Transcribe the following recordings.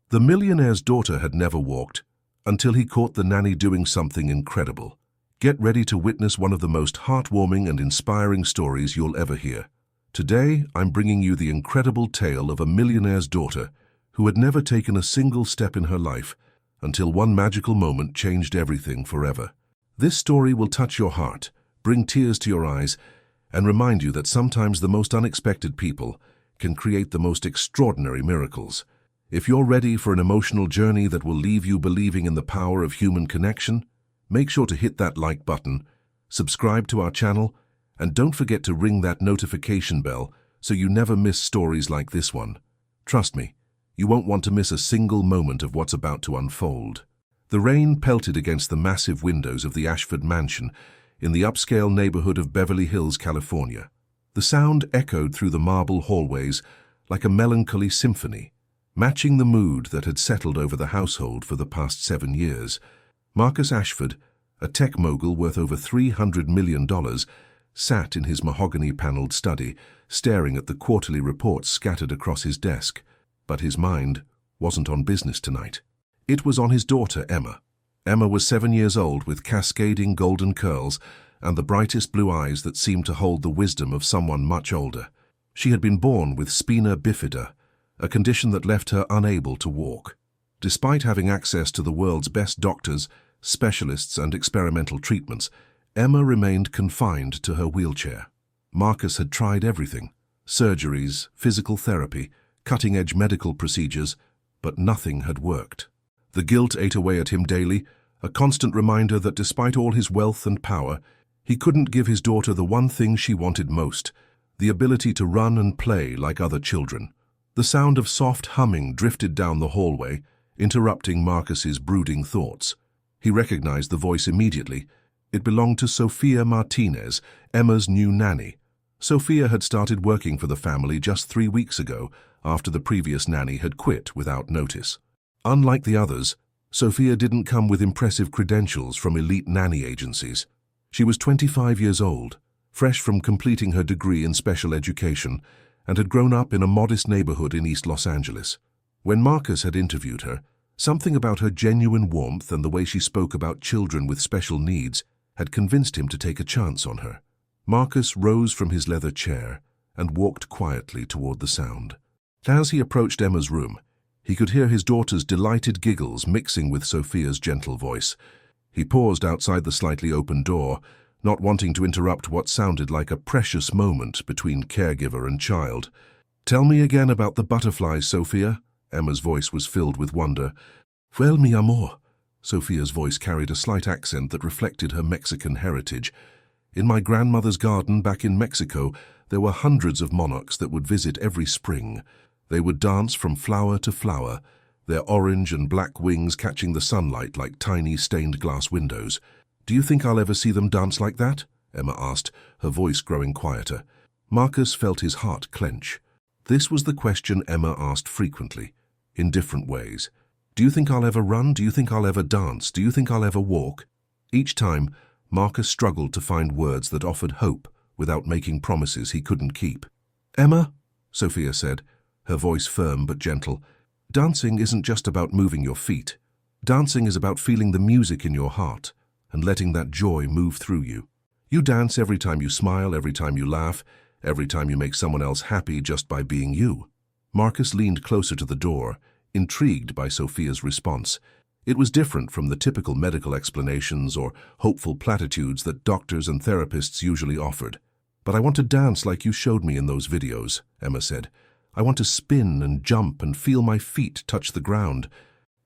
The millionaire's daughter had never walked until he caught the nanny doing something incredible. Get ready to witness one of the most heartwarming and inspiring stories you'll ever hear. Today, I'm bringing you the incredible tale of a millionaire's daughter who had never taken a single step in her life until one magical moment changed everything forever. This story will touch your heart, bring tears to your eyes, and remind you that sometimes the most unexpected people can create the most extraordinary miracles. If you're ready for an emotional journey that will leave you believing in the power of human connection, make sure to hit that like button, subscribe to our channel, and don't forget to ring that notification bell so you never miss stories like this one. Trust me, you won't want to miss a single moment of what's about to unfold. The rain pelted against the massive windows of the Ashford mansion in the upscale neighborhood of Beverly Hills, California. The sound echoed through the marble hallways like a melancholy symphony, matching the mood that had settled over the household for the past 7 years. Marcus Ashford, a tech mogul worth over $300 million, sat in his mahogany-paneled study, staring at the quarterly reports scattered across his desk. But his mind wasn't on business tonight. It was on his daughter, Emma. Emma was 7 years old with cascading golden curls and the brightest blue eyes that seemed to hold the wisdom of someone much older. She had been born with spina bifida, a condition that left her unable to walk. Despite having access to the world's best doctors, specialists, and experimental treatments, Emma remained confined to her wheelchair. Marcus had tried everything: surgeries, physical therapy, cutting-edge medical procedures, but nothing had worked. The guilt ate away at him daily, a constant reminder that despite all his wealth and power, he couldn't give his daughter the one thing she wanted most: the ability to run and play like other children. The sound of soft humming drifted down the hallway, interrupting Marcus's brooding thoughts. He recognized the voice immediately. It belonged to Sophia Martinez, Emma's new nanny. Sophia had started working for the family just 3 weeks ago, after the previous nanny had quit without notice. Unlike the others, Sophia didn't come with impressive credentials from elite nanny agencies. She was 25 years old, fresh from completing her degree in special education, and had grown up in a modest neighborhood in East Los Angeles. When Marcus had interviewed her, something about her genuine warmth and the way she spoke about children with special needs had convinced him to take a chance on her. Marcus rose from his leather chair and walked quietly toward the sound. As he approached Emma's room, he could hear his daughter's delighted giggles mixing with Sophia's gentle voice. He paused outside the slightly open door, not wanting to interrupt what sounded like a precious moment between caregiver and child. "Tell me again about the butterflies, Sophia." Emma's voice was filled with wonder. "Well, mi amor." Sophia's voice carried a slight accent that reflected her Mexican heritage. "In my grandmother's garden back in Mexico, there were hundreds of monarchs that would visit every spring. They would dance from flower to flower, their orange and black wings catching the sunlight like tiny stained glass windows. Do you think I'll ever see them dance like that?" Emma asked, her voice growing quieter. Marcus felt his heart clench. This was the question Emma asked frequently, in different ways. "Do you think I'll ever run? Do you think I'll ever dance? Do you think I'll ever walk?" Each time, Marcus struggled to find words that offered hope without making promises he couldn't keep. "Emma," Sophia said, her voice firm but gentle, "dancing isn't just about moving your feet. Dancing is about feeling the music in your heart and letting that joy move through you. You dance every time you smile, every time you laugh, every time you make someone else happy just by being you." Marcus leaned closer to the door, intrigued by Sophia's response. It was different from the typical medical explanations or hopeful platitudes that doctors and therapists usually offered. "But I want to dance like you showed me in those videos," Emma said. "I want to spin and jump and feel my feet touch the ground."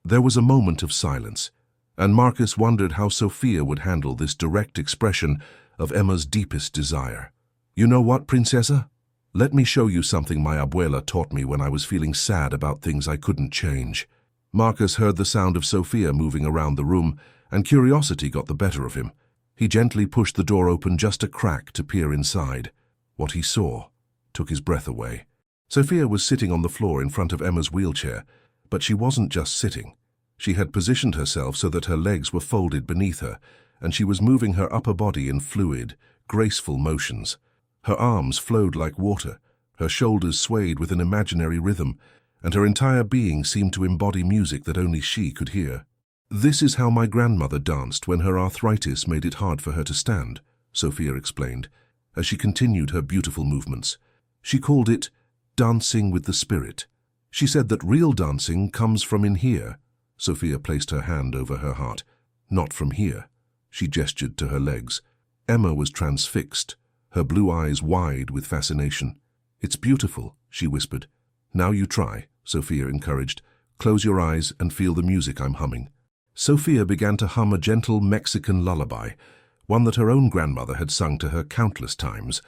There was a moment of silence, and Marcus wondered how Sophia would handle this direct expression of Emma's deepest desire. "You know what, Princesa? Let me show you something my abuela taught me when I was feeling sad about things I couldn't change." Marcus heard the sound of Sophia moving around the room, and curiosity got the better of him. He gently pushed the door open just a crack to peer inside. What he saw took his breath away. Sophia was sitting on the floor in front of Emma's wheelchair, but she wasn't just sitting. She had positioned herself so that her legs were folded beneath her, and she was moving her upper body in fluid, graceful motions. Her arms flowed like water, her shoulders swayed with an imaginary rhythm, and her entire being seemed to embody music that only she could hear. "This is how my grandmother danced when her arthritis made it hard for her to stand," Sophia explained, as she continued her beautiful movements. She called it dancing with the spirit. She said that real dancing comes from in here. Sophia placed her hand over her heart. "Not from here." She gestured to her legs. Emma was transfixed, her blue eyes wide with fascination. "It's beautiful," she whispered. "Now you try," Sophia encouraged. "Close your eyes and feel the music I'm humming." Sophia began to hum a gentle Mexican lullaby, one that her own grandmother had sung to her countless times.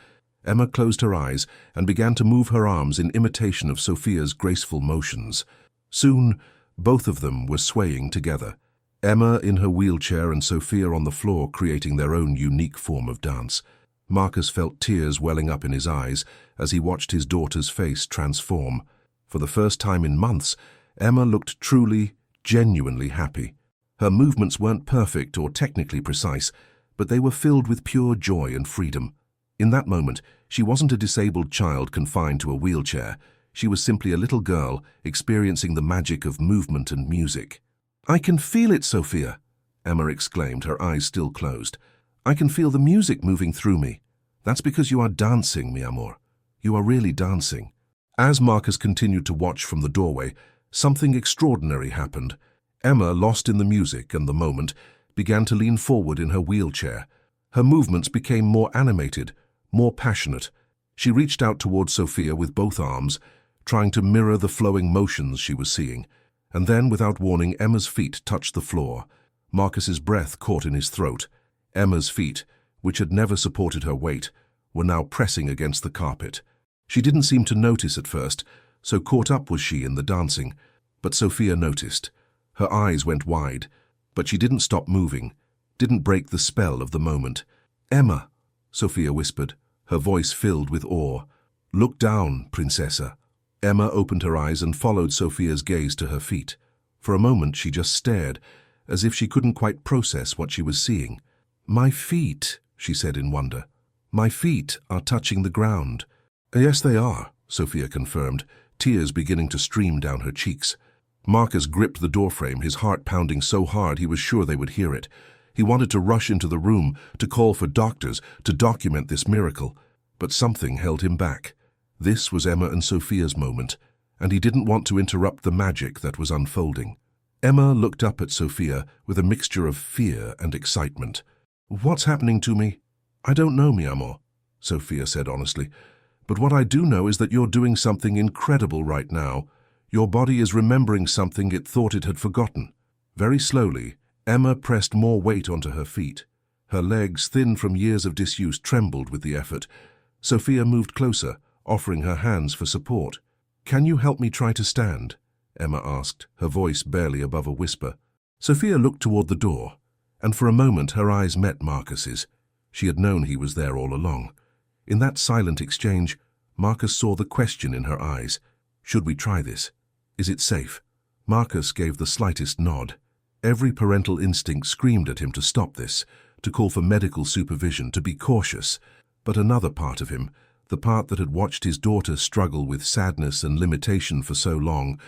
Emma closed her eyes and began to move her arms in imitation of Sophia's graceful motions. Soon, both of them were swaying together, Emma in her wheelchair and Sophia on the floor creating their own unique form of dance. Marcus felt tears welling up in his eyes as he watched his daughter's face transform. For the first time in months, Emma looked truly, genuinely happy. Her movements weren't perfect or technically precise, but they were filled with pure joy and freedom. In that moment, she wasn't a disabled child confined to a wheelchair. She was simply a little girl experiencing the magic of movement and music. "I can feel it, Sophia," Emma exclaimed, her eyes still closed. "I can feel the music moving through me. That's because you are dancing, mi amor. You are really dancing." As Marcus continued to watch from the doorway, something extraordinary happened. Emma, lost in the music and the moment, began to lean forward in her wheelchair. Her movements became more animated, more passionate. She reached out towards Sophia with both arms, trying to mirror the flowing motions she was seeing. And then, without warning, Emma's feet touched the floor. Marcus's breath caught in his throat. Emma's feet, which had never supported her weight, were now pressing against the carpet. She didn't seem to notice at first, so caught up was she in the dancing. But Sophia noticed. Her eyes went wide, but she didn't stop moving, didn't break the spell of the moment. "Emma," Sophia whispered, her voice filled with awe. "Look down, princessa." Emma opened her eyes and followed Sophia's gaze to her feet. For a moment she just stared, as if she couldn't quite process what she was seeing. "My feet," she said in wonder. "My feet are touching the ground." "Yes, they are," Sophia confirmed, tears beginning to stream down her cheeks. Marcus gripped the doorframe, his heart pounding so hard he was sure they would hear it. He wanted to rush into the room, to call for doctors, to document this miracle. But something held him back. This was Emma and Sophia's moment, and he didn't want to interrupt the magic that was unfolding. Emma looked up at Sophia with a mixture of fear and excitement. "What's happening to me?" "I don't know, mi amor," Sophia said honestly. "But what I do know is that you're doing something incredible right now. Your body is remembering something it thought it had forgotten." Very slowly, Emma pressed more weight onto her feet. Her legs, thin from years of disuse, trembled with the effort. Sophia moved closer, offering her hands for support. "Can you help me try to stand?" Emma asked, her voice barely above a whisper. Sophia looked toward the door, and for a moment her eyes met Marcus's. She had known he was there all along. In that silent exchange, Marcus saw the question in her eyes. "Should we try this? Is it safe?" Marcus gave the slightest nod. Every parental instinct screamed at him to stop this, to call for medical supervision, to be cautious. But another part of him, the part that had watched his daughter struggle with sadness and limitation for so long,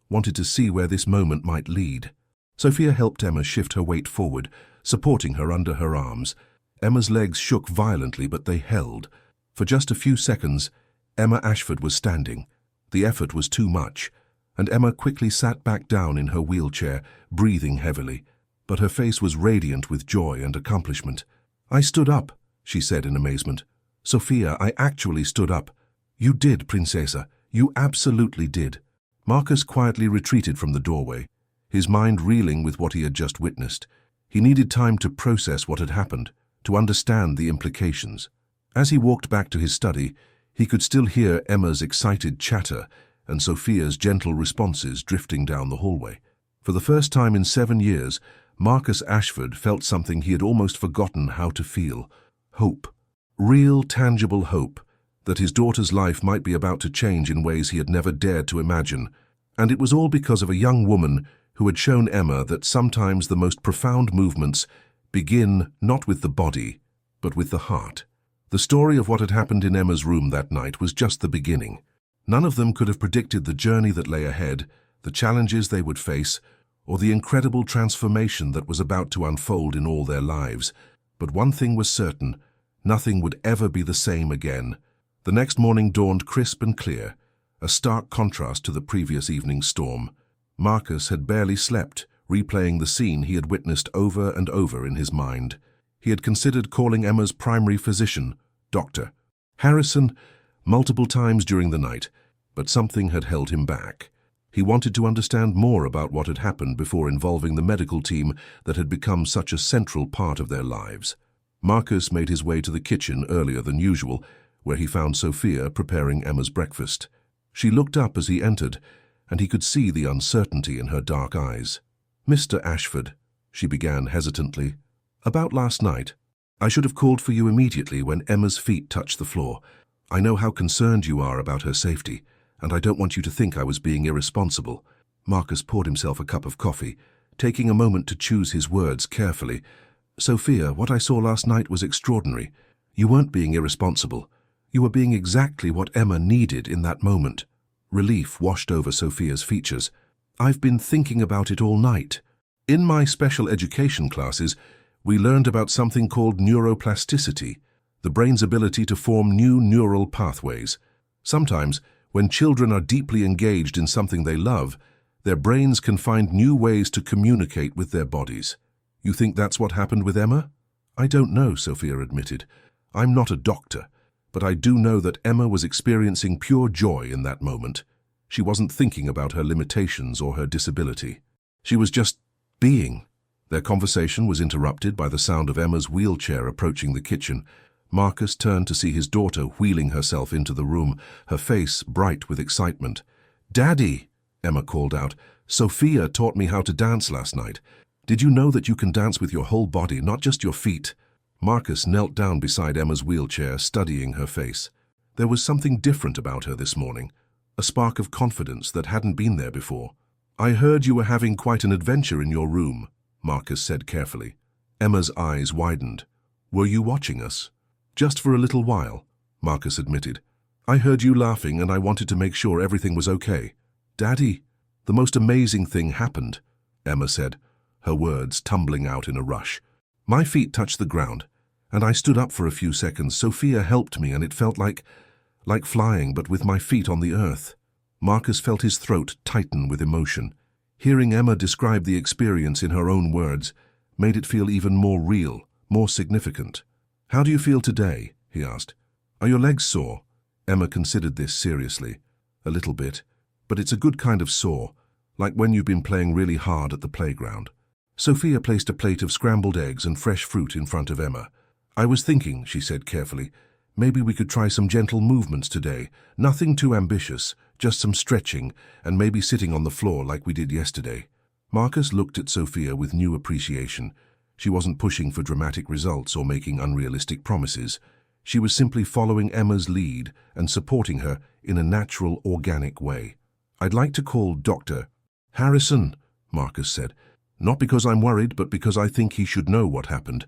wanted to see where this moment might lead. Sophia helped Emma shift her weight forward, supporting her under her arms. Emma's legs shook violently, but they held. For just a few seconds, Emma Ashford was standing. The effort was too much, and Emma quickly sat back down in her wheelchair, breathing heavily. But her face was radiant with joy and accomplishment. "I stood up," she said in amazement. "Sophia, I actually stood up." "You did, princesa. You absolutely did." Marcus quietly retreated from the doorway, his mind reeling with what he had just witnessed. He needed time to process what had happened, to understand the implications. As he walked back to his study, he could still hear Emma's excited chatter and Sophia's gentle responses drifting down the hallway. For the first time in 7 years, Marcus Ashford felt something he had almost forgotten how to feel: hope. Real, tangible hope that his daughter's life might be about to change in ways he had never dared to imagine. And it was all because of a young woman who had shown Emma that sometimes the most profound movements begin not with the body, but with the heart. The story of what had happened in Emma's room that night was just the beginning. None of them could have predicted the journey that lay ahead, the challenges they would face, or the incredible transformation that was about to unfold in all their lives. But one thing was certain: nothing would ever be the same again. The next morning dawned crisp and clear, a stark contrast to the previous evening's storm. Marcus had barely slept, replaying the scene he had witnessed over and over in his mind. He had considered calling Emma's primary physician, Dr. Harrison, multiple times during the night, but something had held him back. He wanted to understand more about what had happened before involving the medical team that had become such a central part of their lives. Marcus made his way to the kitchen earlier than usual, where he found Sophia preparing Emma's breakfast. She looked up as he entered, and he could see the uncertainty in her dark eyes. "Mr. Ashford," she began hesitantly, "about last night. I should have called for you immediately when Emma's feet touched the floor. I know how concerned you are about her safety, and I don't want you to think I was being irresponsible." Marcus poured himself a cup of coffee, taking a moment to choose his words carefully. "Sophia, what I saw last night was extraordinary. You weren't being irresponsible. You were being exactly what Emma needed in that moment." Relief washed over Sophia's features. "I've been thinking about it all night. In my special education classes, we learned about something called neuroplasticity, the brain's ability to form new neural pathways. Sometimes, when children are deeply engaged in something they love, their brains can find new ways to communicate with their bodies. You think that's what happened with Emma?" "I don't know," Sophia admitted. "I'm not a doctor, but I do know that Emma was experiencing pure joy in that moment. She wasn't thinking about her limitations or her disability. She was just being." Their conversation was interrupted by the sound of Emma's wheelchair approaching the kitchen. Marcus turned to see his daughter wheeling herself into the room, her face bright with excitement. "Daddy," Emma called out, "Sophia taught me how to dance last night. Did you know that you can dance with your whole body, not just your feet?" Marcus knelt down beside Emma's wheelchair, studying her face. There was something different about her this morning, a spark of confidence that hadn't been there before. "I heard you were having quite an adventure in your room," Marcus said carefully. Emma's eyes widened. "Were you watching us?" "Just for a little while," Marcus admitted. "I heard you laughing and I wanted to make sure everything was okay." "Daddy, the most amazing thing happened," Emma said, her words tumbling out in a rush. "My feet touched the ground, and I stood up for a few seconds. Sophia helped me and it felt like flying, but with my feet on the earth." Marcus felt his throat tighten with emotion. Hearing Emma describe the experience in her own words made it feel even more real, more significant. "How do you feel today?" he asked. "Are your legs sore?" Emma considered this seriously. "A little bit, but it's a good kind of sore, like when you've been playing really hard at the playground." Sophia placed a plate of scrambled eggs and fresh fruit in front of Emma. "I was thinking," she said carefully, "maybe we could try some gentle movements today. Nothing too ambitious, just some stretching, and maybe sitting on the floor like we did yesterday." Marcus looked at Sophia with new appreciation. She wasn't pushing for dramatic results or making unrealistic promises. She was simply following Emma's lead and supporting her in a natural, organic way. "I'd like to call Dr. Harrison," Marcus said. "Not because I'm worried, but because I think he should know what happened.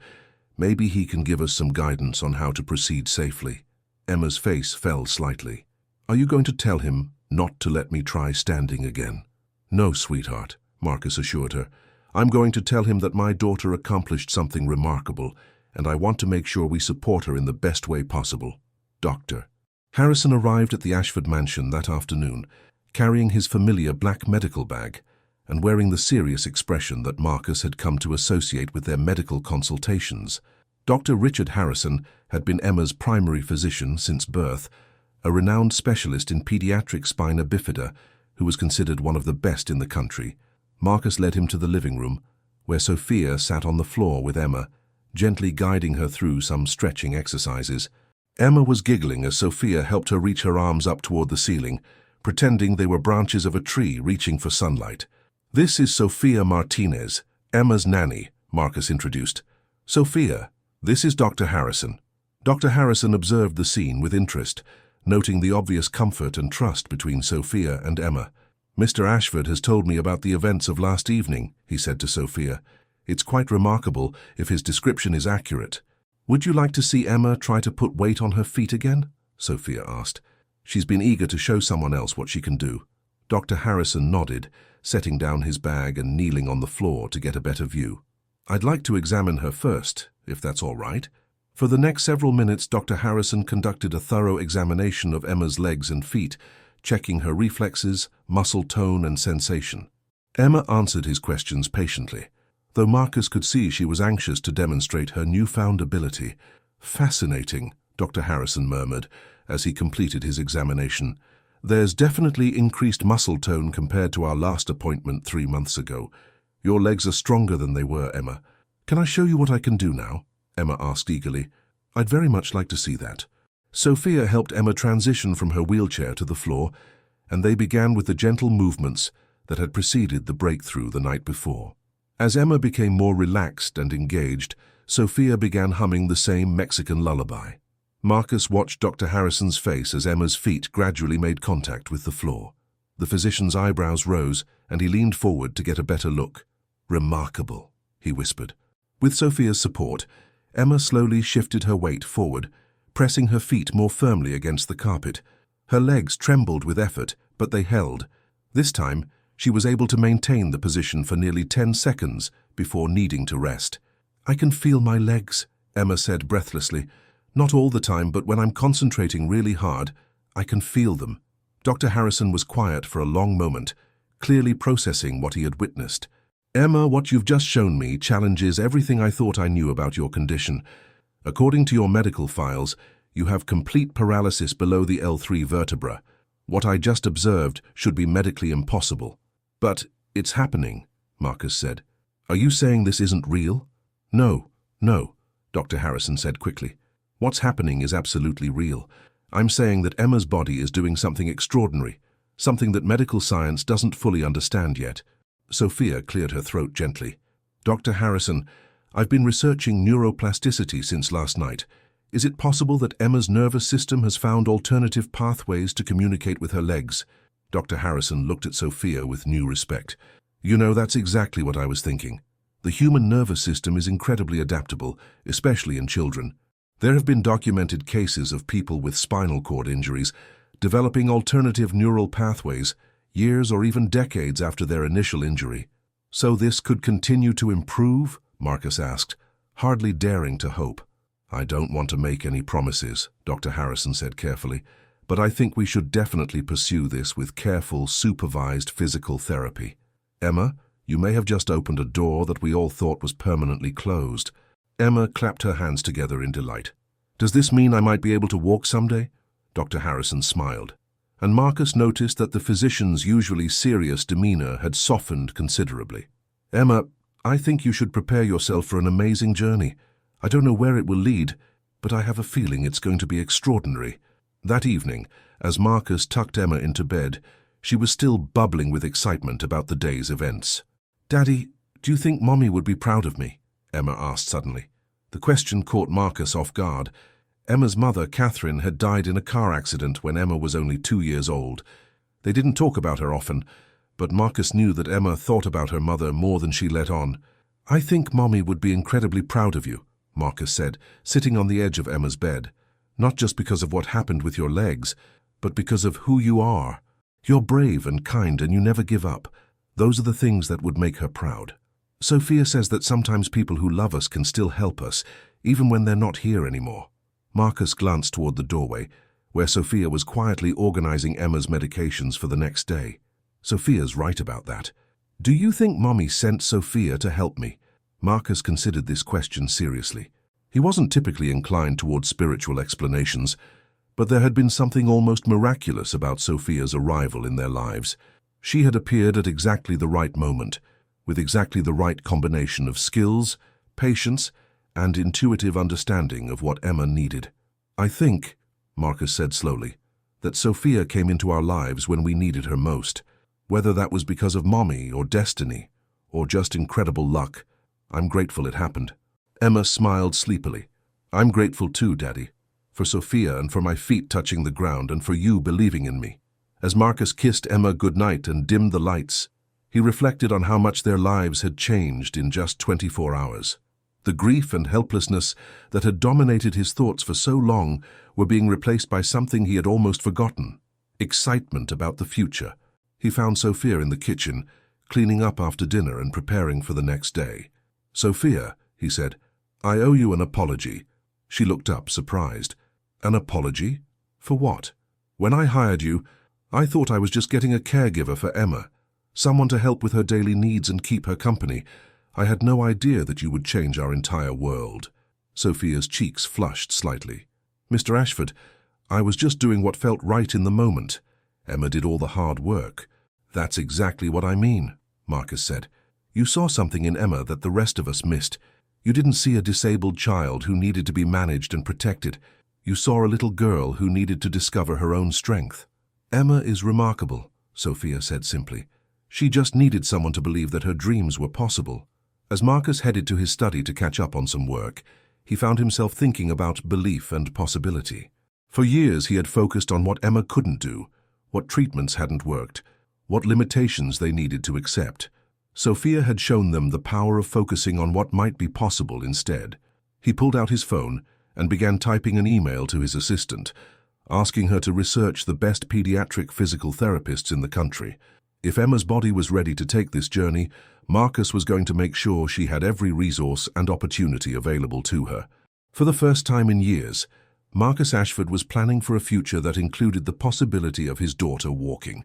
Maybe he can give us some guidance on how to proceed safely." Emma's face fell slightly. "Are you going to tell him not to let me try standing again?" "No, sweetheart," Marcus assured her. "I'm going to tell him that my daughter accomplished something remarkable, and I want to make sure we support her in the best way possible." Dr. Harrison arrived at the Ashford mansion that afternoon, carrying his familiar black medical bag and wearing the serious expression that Marcus had come to associate with their medical consultations. Dr. Richard Harrison had been Emma's primary physician since birth, a renowned specialist in pediatric spina bifida who was considered one of the best in the country. Marcus led him to the living room, where Sophia sat on the floor with Emma, gently guiding her through some stretching exercises. Emma was giggling as Sophia helped her reach her arms up toward the ceiling, pretending they were branches of a tree reaching for sunlight. "This is Sophia Martinez, Emma's nanny," Marcus introduced. "Sophia, this is Dr. Harrison." Dr. Harrison observed the scene with interest, noting the obvious comfort and trust between Sophia and Emma. "Mr. Ashford has told me about the events of last evening," he said to Sophia. "It's quite remarkable if his description is accurate." "Would you like to see Emma try to put weight on her feet again?" Sophia asked. She's been eager to show someone else what she can do. Dr. Harrison nodded, setting down his bag and kneeling on the floor to get a better view. I'd like to examine her first, if that's all right. For the next several minutes, Dr. Harrison conducted a thorough examination of Emma's legs and feet, checking her reflexes, muscle tone, and sensation. Emma answered his questions patiently, though Marcus could see she was anxious to demonstrate her newfound ability. Fascinating, Dr. Harrison murmured as he completed his examination. There's definitely increased muscle tone compared to our last appointment 3 months ago. Your legs are stronger than they were, Emma. Can I show you what I can do now? Emma asked eagerly. I'd very much like to see that. Sophia helped Emma transition from her wheelchair to the floor, and they began with the gentle movements that had preceded the breakthrough the night before. As Emma became more relaxed and engaged, Sophia began humming the same Mexican lullaby. Marcus watched Dr. Harrison's face as Emma's feet gradually made contact with the floor. The physician's eyebrows rose, and he leaned forward to get a better look. Remarkable, he whispered. With Sophia's support, Emma slowly shifted her weight forward, pressing her feet more firmly against the carpet. Her legs trembled with effort, but they held. This time, she was able to maintain the position for nearly 10 seconds before needing to rest. I can feel my legs, Emma said breathlessly. Not all the time, but when I'm concentrating really hard, I can feel them. Dr. Harrison was quiet for a long moment, clearly processing what he had witnessed. Emma, what you've just shown me challenges everything I thought I knew about your condition. According to your medical files, you have complete paralysis below the L3 vertebra. What I just observed should be medically impossible. But it's happening, Marcus said. Are you saying this isn't real? No, Dr. Harrison said quickly. What's happening is absolutely real. I'm saying that Emma's body is doing something extraordinary, something that medical science doesn't fully understand yet. Sophia cleared her throat gently. Dr. Harrison, I've been researching neuroplasticity since last night. Is it possible that Emma's nervous system has found alternative pathways to communicate with her legs? Dr. Harrison looked at Sophia with new respect. You know, that's exactly what I was thinking. The human nervous system is incredibly adaptable, especially in children. There have been documented cases of people with spinal cord injuries developing alternative neural pathways years or even decades after their initial injury. So this could continue to improve? Marcus asked, hardly daring to hope. I don't want to make any promises, Dr. Harrison said carefully, but I think we should definitely pursue this with careful, supervised physical therapy. Emma, you may have just opened a door that we all thought was permanently closed. Emma clapped her hands together in delight. Does this mean I might be able to walk someday? Dr. Harrison smiled, and Marcus noticed that the physician's usually serious demeanor had softened considerably. Emma, I think you should prepare yourself for an amazing journey. I don't know where it will lead, but I have a feeling it's going to be extraordinary. That evening, as Marcus tucked Emma into bed, she was still bubbling with excitement about the day's events. Daddy, do you think Mommy would be proud of me? Emma asked suddenly. The question caught Marcus off guard. Emma's mother, Catherine, had died in a car accident when Emma was only 2 years old. They didn't talk about her often, but Marcus knew that Emma thought about her mother more than she let on. I think Mommy would be incredibly proud of you, Marcus said, sitting on the edge of Emma's bed. Not just because of what happened with your legs, but because of who you are. You're brave and kind and you never give up. Those are the things that would make her proud. Sophia says that sometimes people who love us can still help us, even when they're not here anymore. Marcus glanced toward the doorway, where Sophia was quietly organizing Emma's medications for the next day. Sophia's right about that. Do you think Mommy sent Sophia to help me? Marcus considered this question seriously. He wasn't typically inclined toward spiritual explanations, but there had been something almost miraculous about Sophia's arrival in their lives. She had appeared at exactly the right moment, with exactly the right combination of skills, patience, and intuitive understanding of what Emma needed. I think, Marcus said slowly, that Sophia came into our lives when we needed her most. Whether that was because of Mommy or destiny, or just incredible luck, I'm grateful it happened. Emma smiled sleepily. I'm grateful too, Daddy, for Sophia and for my feet touching the ground and for you believing in me. As Marcus kissed Emma goodnight and dimmed the lights, he reflected on how much their lives had changed in just 24 hours. The grief and helplessness that had dominated his thoughts for so long were being replaced by something he had almost forgotten: excitement about the future. He found Sophia in the kitchen, cleaning up after dinner and preparing for the next day. "Sophia," he said, "I owe you an apology." She looked up, surprised. "An apology? For what?" "When I hired you, I thought I was just getting a caregiver for Emma, someone to help with her daily needs and keep her company. I had no idea that you would change our entire world." Sophia's cheeks flushed slightly. "Mr. Ashford, I was just doing what felt right in the moment. Emma did all the hard work." "That's exactly what I mean," Marcus said. "You saw something in Emma that the rest of us missed. You didn't see a disabled child who needed to be managed and protected. You saw a little girl who needed to discover her own strength." "Emma is remarkable," Sophia said simply. "She just needed someone to believe that her dreams were possible." As Marcus headed to his study to catch up on some work, he found himself thinking about belief and possibility. For years he had focused on what Emma couldn't do, what treatments hadn't worked, what limitations they needed to accept. Sophia had shown them the power of focusing on what might be possible instead. He pulled out his phone and began typing an email to his assistant, asking her to research the best pediatric physical therapists in the country. If Emma's body was ready to take this journey, Marcus was going to make sure she had every resource and opportunity available to her. For the first time in years, Marcus Ashford was planning for a future that included the possibility of his daughter walking.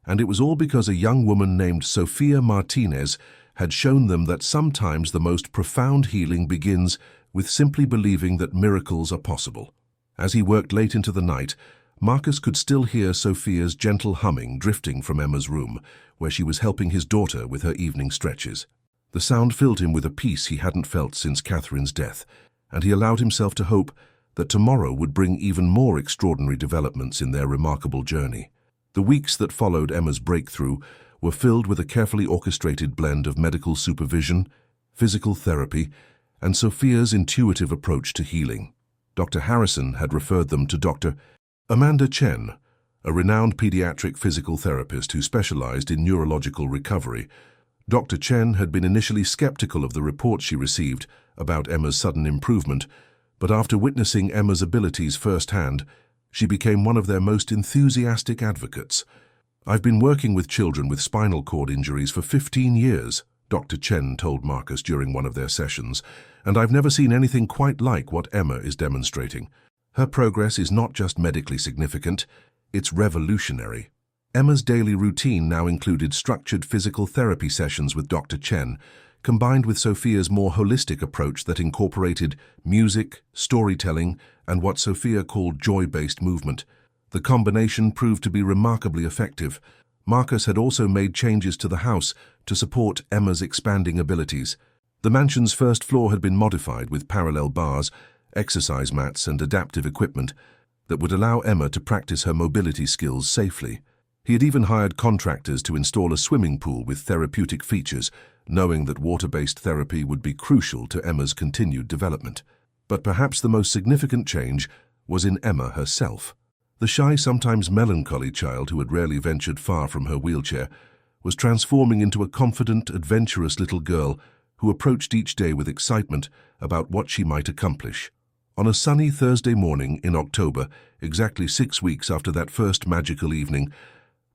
And it was all because a young woman named Sophia Martinez had shown them that sometimes the most profound healing begins with simply believing that miracles are possible. As he worked late into the night, Marcus could still hear Sophia's gentle humming drifting from Emma's room, where she was helping his daughter with her evening stretches. The sound filled him with a peace he hadn't felt since Catherine's death, and he allowed himself to hope that tomorrow would bring even more extraordinary developments in their remarkable journey. The weeks that followed Emma's breakthrough were filled with a carefully orchestrated blend of medical supervision, physical therapy, and Sophia's intuitive approach to healing. Dr. Harrison had referred them to Dr. Amanda Chen, a renowned pediatric physical therapist who specialized in neurological recovery. Dr. Chen had been initially skeptical of the reports she received about Emma's sudden improvement, but after witnessing Emma's abilities firsthand, she became one of their most enthusiastic advocates. "I've been working with children with spinal cord injuries for 15 years, Dr. Chen told Marcus during one of their sessions, "and I've never seen anything quite like what Emma is demonstrating. Her progress is not just medically significant, it's revolutionary." Emma's daily routine now included structured physical therapy sessions with Dr. Chen, combined with Sophia's more holistic approach that incorporated music, storytelling, and what Sophia called joy-based movement. The combination proved to be remarkably effective. Marcus had also made changes to the house to support Emma's expanding abilities. The mansion's first floor had been modified with parallel bars, exercise mats, and adaptive equipment that would allow Emma to practice her mobility skills safely. He had even hired contractors to install a swimming pool with therapeutic features, knowing that water-based therapy would be crucial to Emma's continued development. But perhaps the most significant change was in Emma herself. The shy, sometimes melancholy child who had rarely ventured far from her wheelchair was transforming into a confident, adventurous little girl who approached each day with excitement about what she might accomplish. On a sunny Thursday morning in October, exactly 6 weeks after that first magical evening,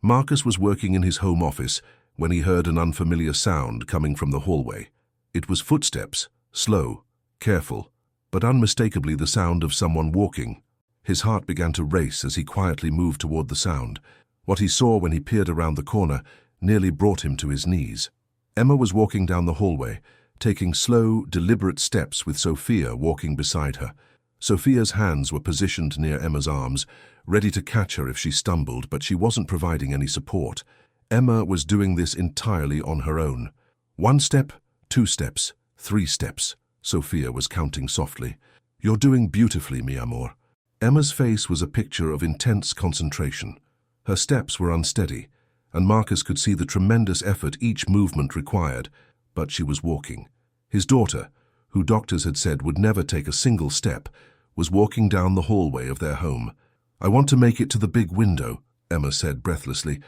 Marcus was working in his home office when he heard an unfamiliar sound coming from the hallway. It was footsteps, slow, careful, but unmistakably the sound of someone walking. His heart began to race as he quietly moved toward the sound. What he saw when he peered around the corner nearly brought him to his knees. Emma was walking down the hallway, taking slow, deliberate steps with Sophia walking beside her. Sophia's hands were positioned near Emma's arms, ready to catch her if she stumbled, but she wasn't providing any support. Emma was doing this entirely on her own. 1 step, 2 steps, 3 steps. Sophia was counting softly. "You're doing beautifully, mi amor." Emma's face was a picture of intense concentration. Her steps were unsteady, and Marcus could see the tremendous effort each movement required, but she was walking. His daughter, who doctors had said would never take a single step, was walking down the hallway of their home. "I want to make it to the big window," Emma said breathlessly.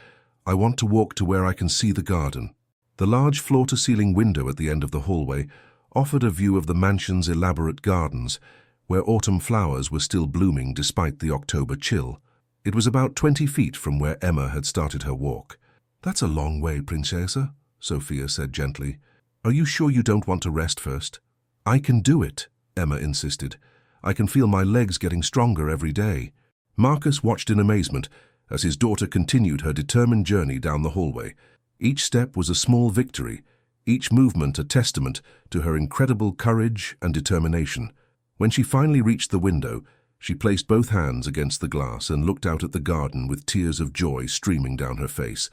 "I want to walk to where I can see the garden." The large floor-to-ceiling window at the end of the hallway offered a view of the mansion's elaborate gardens, where autumn flowers were still blooming despite the October chill. It was about 20 feet from where Emma had started her walk. "That's a long way, Princesa," Sophia said gently. "Are you sure you don't want to rest first?" "I can do it," Emma insisted. "I can feel my legs getting stronger every day." Marcus watched in amazement as his daughter continued her determined journey down the hallway. Each step was a small victory, each movement a testament to her incredible courage and determination. When she finally reached the window, she placed both hands against the glass and looked out at the garden with tears of joy streaming down her face.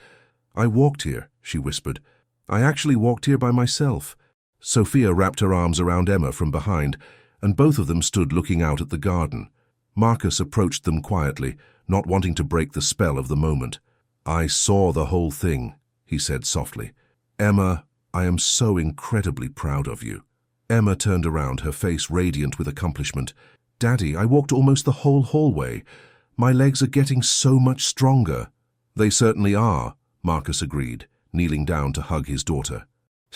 "I walked here," she whispered. "I actually walked here by myself." Sophia wrapped her arms around Emma from behind, and both of them stood looking out at the garden. Marcus approached them quietly, not wanting to break the spell of the moment. "I saw the whole thing," he said softly. "Emma, I am so incredibly proud of you." Emma turned around, her face radiant with accomplishment. "Daddy, I walked almost the whole hallway. My legs are getting so much stronger." "They certainly are," Marcus agreed, kneeling down to hug his daughter.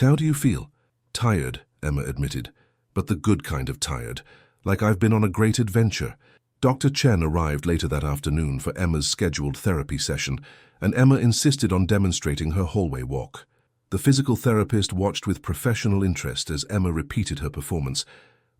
"How do you feel?" "Tired," Emma admitted, "but the good kind of tired, like I've been on a great adventure." Dr. Chen arrived later that afternoon for Emma's scheduled therapy session, and Emma insisted on demonstrating her hallway walk. The physical therapist watched with professional interest as Emma repeated her performance,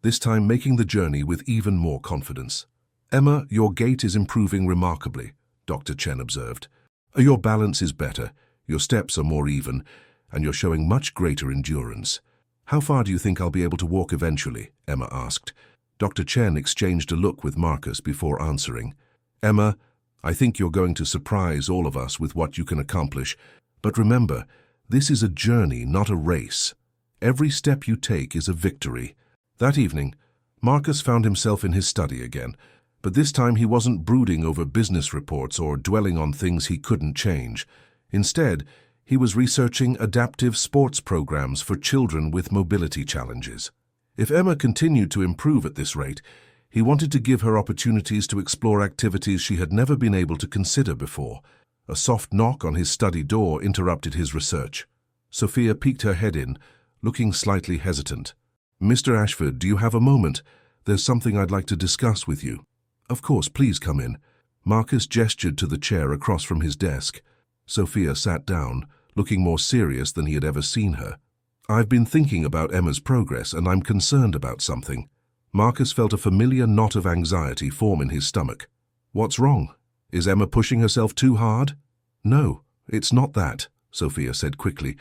this time making the journey with even more confidence. "Emma, your gait is improving remarkably," Dr. Chen observed. "Your balance is better, your steps are more even, and you're showing much greater endurance." "How far do you think I'll be able to walk eventually?" Emma asked. Dr. Chen exchanged a look with Marcus before answering. "Emma, I think you're going to surprise all of us with what you can accomplish, but remember, this is a journey, not a race. Every step you take is a victory." That evening, Marcus found himself in his study again, but this time he wasn't brooding over business reports or dwelling on things he couldn't change. Instead, he was researching adaptive sports programs for children with mobility challenges. If Emma continued to improve at this rate, he wanted to give her opportunities to explore activities she had never been able to consider before. A soft knock on his study door interrupted his research. Sophia peeked her head in, looking slightly hesitant. "Mr. Ashford, do you have a moment? There's something I'd like to discuss with you." "Of course, please come in." Marcus gestured to the chair across from his desk. Sophia sat down, looking more serious than he had ever seen her. "I've been thinking about Emma's progress, and I'm concerned about something." Marcus felt a familiar knot of anxiety form in his stomach. "What's wrong? Is Emma pushing herself too hard?" "No, it's not that," Sophia said quickly.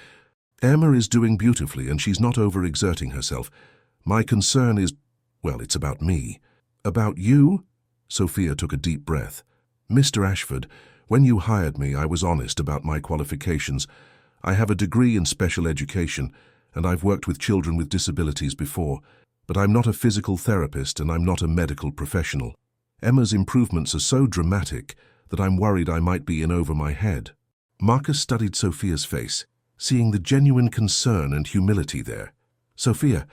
"Emma is doing beautifully, and she's not overexerting herself. My concern is, well, it's about me." "About you?" Sophia took a deep breath. "Mr. Ashford, when you hired me, I was honest about my qualifications. I have a degree in special education, and I've worked with children with disabilities before, but I'm not a physical therapist and I'm not a medical professional. Emma's improvements are so dramatic that I'm worried I might be in over my head." Marcus studied Sophia's face, seeing the genuine concern and humility there. "Sophia,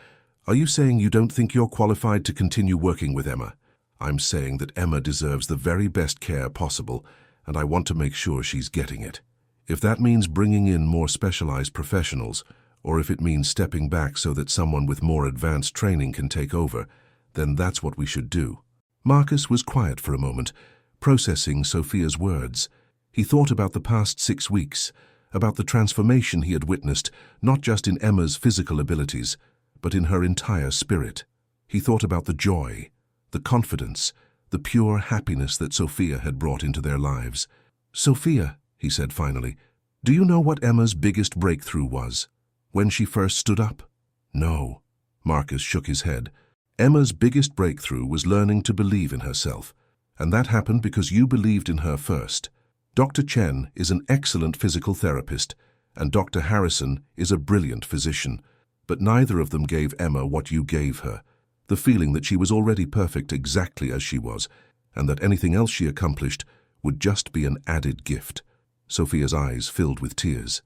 are you saying you don't think you're qualified to continue working with Emma?" "I'm saying that Emma deserves the very best care possible, and I want to make sure she's getting it. If that means bringing in more specialized professionals, or if it means stepping back so that someone with more advanced training can take over, then that's what we should do." Marcus was quiet for a moment, processing Sophia's words. He thought about the past 6 weeks, about the transformation he had witnessed, not just in Emma's physical abilities, but in her entire spirit. He thought about the joy, the confidence, the pure happiness that Sophia had brought into their lives. "Sophia," he said finally, "do you know what Emma's biggest breakthrough was? When she first stood up?" "No." Marcus shook his head. "Emma's biggest breakthrough was learning to believe in herself, and that happened because you believed in her first. Dr. Chen is an excellent physical therapist, and Dr. Harrison is a brilliant physician, but neither of them gave Emma what you gave her, the feeling that she was already perfect exactly as she was, and that anything else she accomplished would just be an added gift." Sophia's eyes filled with tears.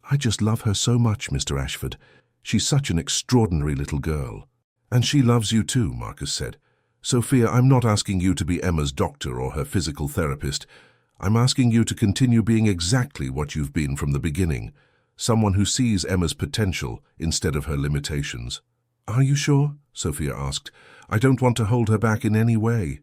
"I just love her so much, Mr. Ashford. She's such an extraordinary little girl." "And she loves you too," Marcus said. "Sophia, I'm not asking you to be Emma's doctor or her physical therapist. I'm asking you to continue being exactly what you've been from the beginning, someone who sees Emma's potential instead of her limitations." "Are you sure?" Sophia asked. "I don't want to hold her back in any way."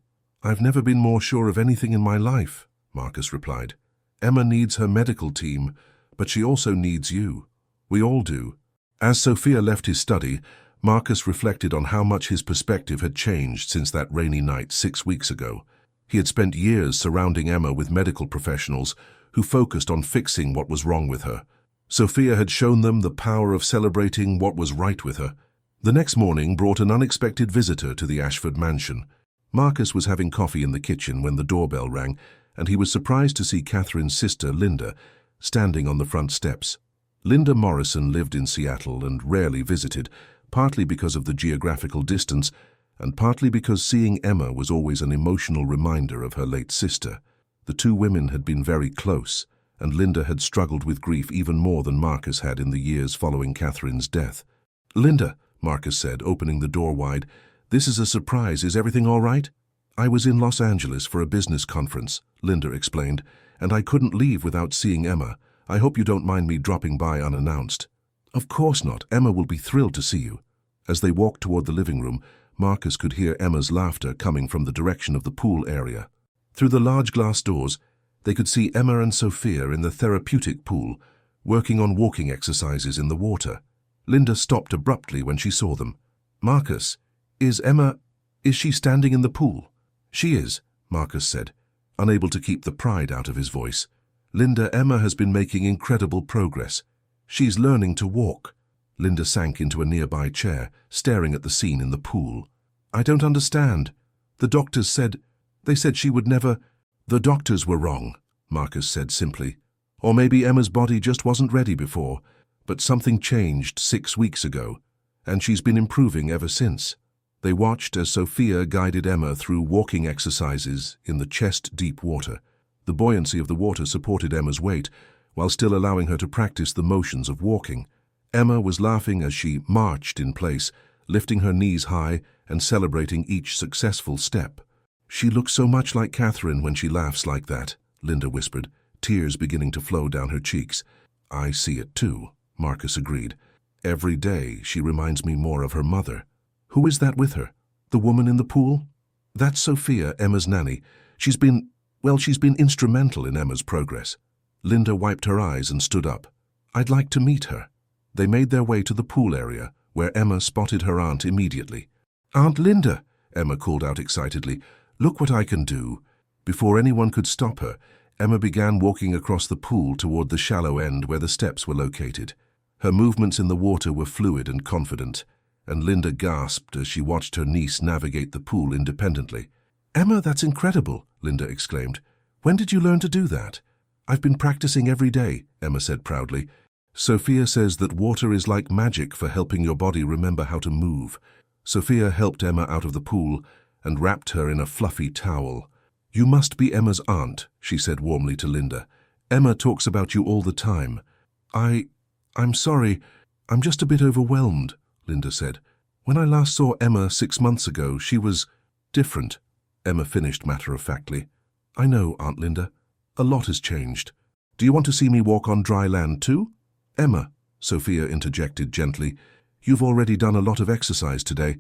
I've never been more sure of anything in my life, Marcus replied. Emma needs her medical team, but she also needs you. We all do. As Sophia left his study, Marcus reflected on how much his perspective had changed since that rainy night 6 weeks ago. He had spent years surrounding Emma with medical professionals who focused on fixing what was wrong with her. Sophia had shown them the power of celebrating what was right with her. The next morning brought an unexpected visitor to the Ashford mansion. Marcus was having coffee in the kitchen when the doorbell rang, and he was surprised to see Catherine's sister, Linda, standing on the front steps. Linda Morrison lived in Seattle and rarely visited, partly because of the geographical distance, and partly because seeing Emma was always an emotional reminder of her late sister. The two women had been very close, and Linda had struggled with grief even more than Marcus had in the years following Catherine's death. "Linda," Marcus said, opening the door wide, "this is a surprise. Is everything all right?" "I was in Los Angeles for a business conference," Linda explained, "and I couldn't leave without seeing Emma. I hope you don't mind me dropping by unannounced." "Of course not. Emma will be thrilled to see you." As they walked toward the living room, Marcus could hear Emma's laughter coming from the direction of the pool area. Through the large glass doors, they could see Emma and Sophia in the therapeutic pool, working on walking exercises in the water. Linda stopped abruptly when she saw them. "Marcus, is she standing in the pool?" "She is," Marcus said, unable to keep the pride out of his voice. "Linda, Emma has been making incredible progress. She's learning to walk." Linda sank into a nearby chair, staring at the scene in the pool. "I don't understand. The doctors said she would never—" "The doctors were wrong," Marcus said simply. "Or maybe Emma's body just wasn't ready before, but something changed 6 weeks ago, and she's been improving ever since." They watched as Sophia guided Emma through walking exercises in the chest-deep water. The buoyancy of the water supported Emma's weight, while still allowing her to practice the motions of walking. Emma was laughing as she marched in place, lifting her knees high and celebrating each successful step. "She looks so much like Catherine when she laughs like that," Linda whispered, tears beginning to flow down her cheeks. "I see it too," Marcus agreed. "Every day she reminds me more of her mother." "Who is that with her? The woman in the pool?" "That's Sophia, Emma's nanny. She's been instrumental in Emma's progress." Linda wiped her eyes and stood up. "I'd like to meet her." They made their way to the pool area, where Emma spotted her aunt immediately. "Aunt Linda," Emma called out excitedly, "look what I can do." Before anyone could stop her, Emma began walking across the pool toward the shallow end where the steps were located. Her movements in the water were fluid and confident, and Linda gasped as she watched her niece navigate the pool independently. "Emma, that's incredible," Linda exclaimed. "When did you learn to do that?" "I've been practicing every day," Emma said proudly. "Sophia says that water is like magic for helping your body remember how to move." Sophia helped Emma out of the pool and wrapped her in a fluffy towel. "You must be Emma's aunt," she said warmly to Linda. "Emma talks about you all the time." I'm sorry, I'm just a bit overwhelmed," Linda said. "When I last saw Emma 6 months ago, she was different," Emma finished matter-of-factly. "I know, Aunt Linda. A lot has changed. Do you want to see me walk on dry land too?" "Emma," Sophia interjected gently, "you've already done a lot of exercise today.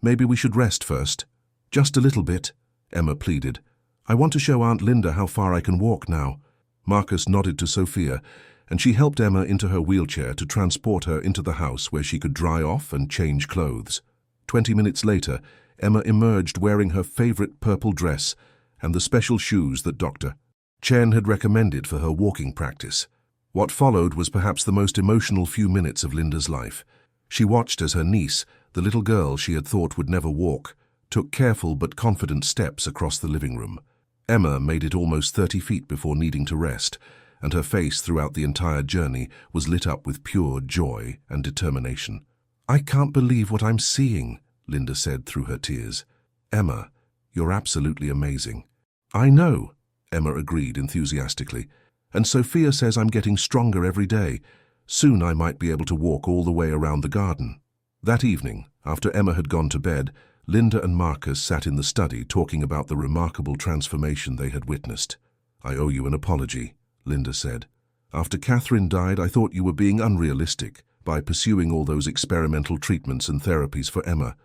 Maybe we should rest first." "Just a little bit," Emma pleaded. "I want to show Aunt Linda how far I can walk now." Marcus nodded to Sophia, and she helped Emma into her wheelchair to transport her into the house where she could dry off and change clothes. 20 minutes later, Emma emerged wearing her favorite purple dress and the special shoes that Dr. Chen had recommended for her walking practice. What followed was perhaps the most emotional few minutes of Linda's life. She watched as her niece, the little girl she had thought would never walk, took careful but confident steps across the living room. Emma made it almost 30 feet before needing to rest, and her face throughout the entire journey was lit up with pure joy and determination. "I can't believe what I'm seeing," Linda said through her tears. "Emma, you're absolutely amazing." "I know," Emma agreed enthusiastically. "And Sophia says I'm getting stronger every day. Soon I might be able to walk all the way around the garden." That evening, after Emma had gone to bed, Linda and Marcus sat in the study talking about the remarkable transformation they had witnessed. "I owe you an apology," Linda said. "After Catherine died, I thought you were being unrealistic by pursuing all those experimental treatments and therapies for Emma.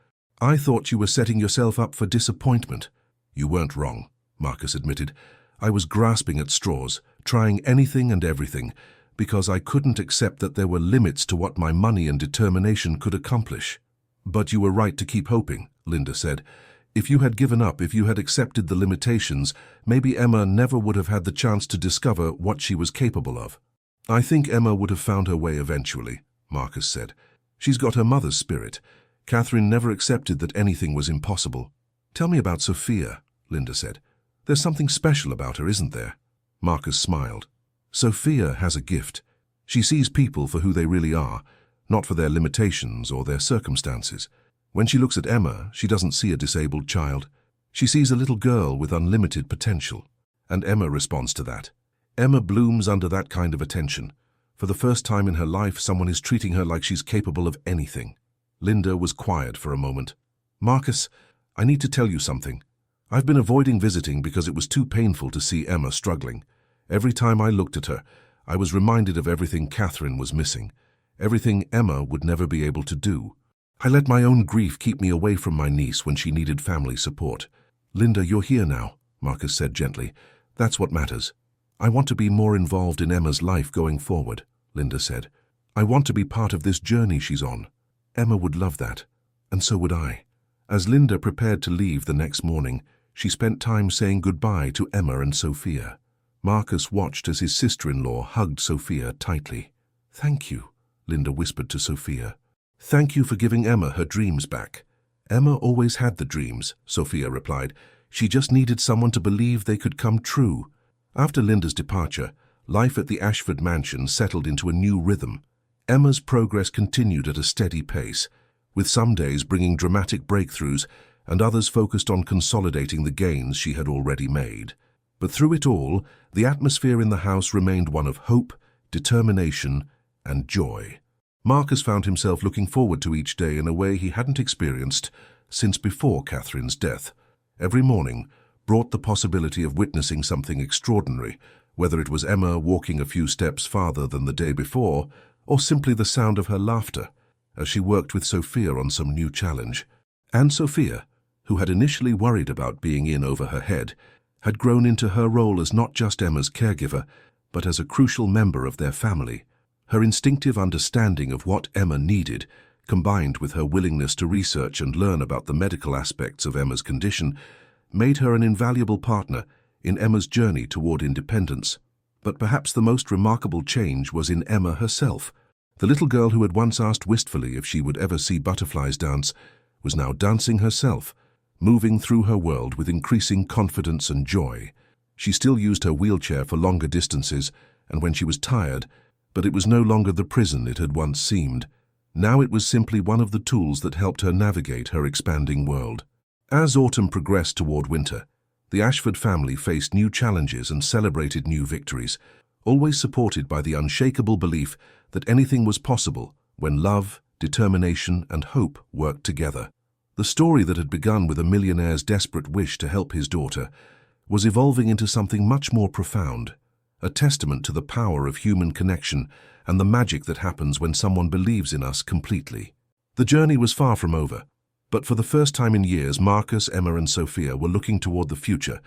I thought you were setting yourself up for disappointment. You weren't wrong, Marcus admitted. I was grasping at straws, trying anything and everything, because I couldn't accept that there were limits to what my money and determination could accomplish. But you were right to keep hoping, Linda said. If you had given up, if you had accepted the limitations, maybe Emma never would have had the chance to discover what she was capable of. I think Emma would have found her way eventually, Marcus said. She's got her mother's spirit. Catherine never accepted that anything was impossible. Tell me about Sophia, Linda said. There's something special about her, isn't there? Marcus smiled. Sophia has a gift. She sees people for who they really are, not for their limitations or their circumstances. When she looks at Emma, she doesn't see a disabled child. She sees a little girl with unlimited potential. And Emma responds to that. Emma blooms under that kind of attention. For the first time in her life, someone is treating her like she's capable of anything. Linda was quiet for a moment. Marcus, I need to tell you something. I've been avoiding visiting because it was too painful to see Emma struggling. Every time I looked at her, I was reminded of everything Catherine was missing, everything Emma would never be able to do. I let my own grief keep me away from my niece when she needed family support. Linda, you're here now, Marcus said gently. That's what matters. I want to be more involved in Emma's life going forward, Linda said. I want to be part of this journey she's on. Emma would love that, and so would I. As Linda prepared to leave the next morning, she spent time saying goodbye to Emma and Sophia. Marcus watched as his sister-in-law hugged Sophia tightly. Thank you, Linda whispered to Sophia. Thank you for giving Emma her dreams back. Emma always had the dreams, Sophia replied. She just needed someone to believe they could come true. After Linda's departure, life at the Ashford mansion settled into a new rhythm. Emma's progress continued at a steady pace, with some days bringing dramatic breakthroughs and others focused on consolidating the gains she had already made. But through it all, the atmosphere in the house remained one of hope, determination, and joy. Marcus found himself looking forward to each day in a way he hadn't experienced since before Catherine's death. Every morning brought the possibility of witnessing something extraordinary, whether it was Emma walking a few steps farther than the day before, or simply the sound of her laughter as she worked with Sophia on some new challenge. And Sophia, who had initially worried about being in over her head, had grown into her role as not just Emma's caregiver, but as a crucial member of their family. Her instinctive understanding of what Emma needed, combined with her willingness to research and learn about the medical aspects of Emma's condition, made her an invaluable partner in Emma's journey toward independence. But perhaps the most remarkable change was in Emma herself. The little girl who had once asked wistfully if she would ever see butterflies dance was now dancing herself, moving through her world with increasing confidence and joy. She still used her wheelchair for longer distances and when she was tired, but it was no longer the prison it had once seemed. Now it was simply one of the tools that helped her navigate her expanding world. As autumn progressed toward winter, the Ashford family faced new challenges and celebrated new victories, always supported by the unshakable belief that anything was possible when love, determination, and hope worked together. The story that had begun with a millionaire's desperate wish to help his daughter was evolving into something much more profound, a testament to the power of human connection and the magic that happens when someone believes in us completely. The journey was far from over, but for the first time in years, Marcus, Emma, and Sophia were looking toward the future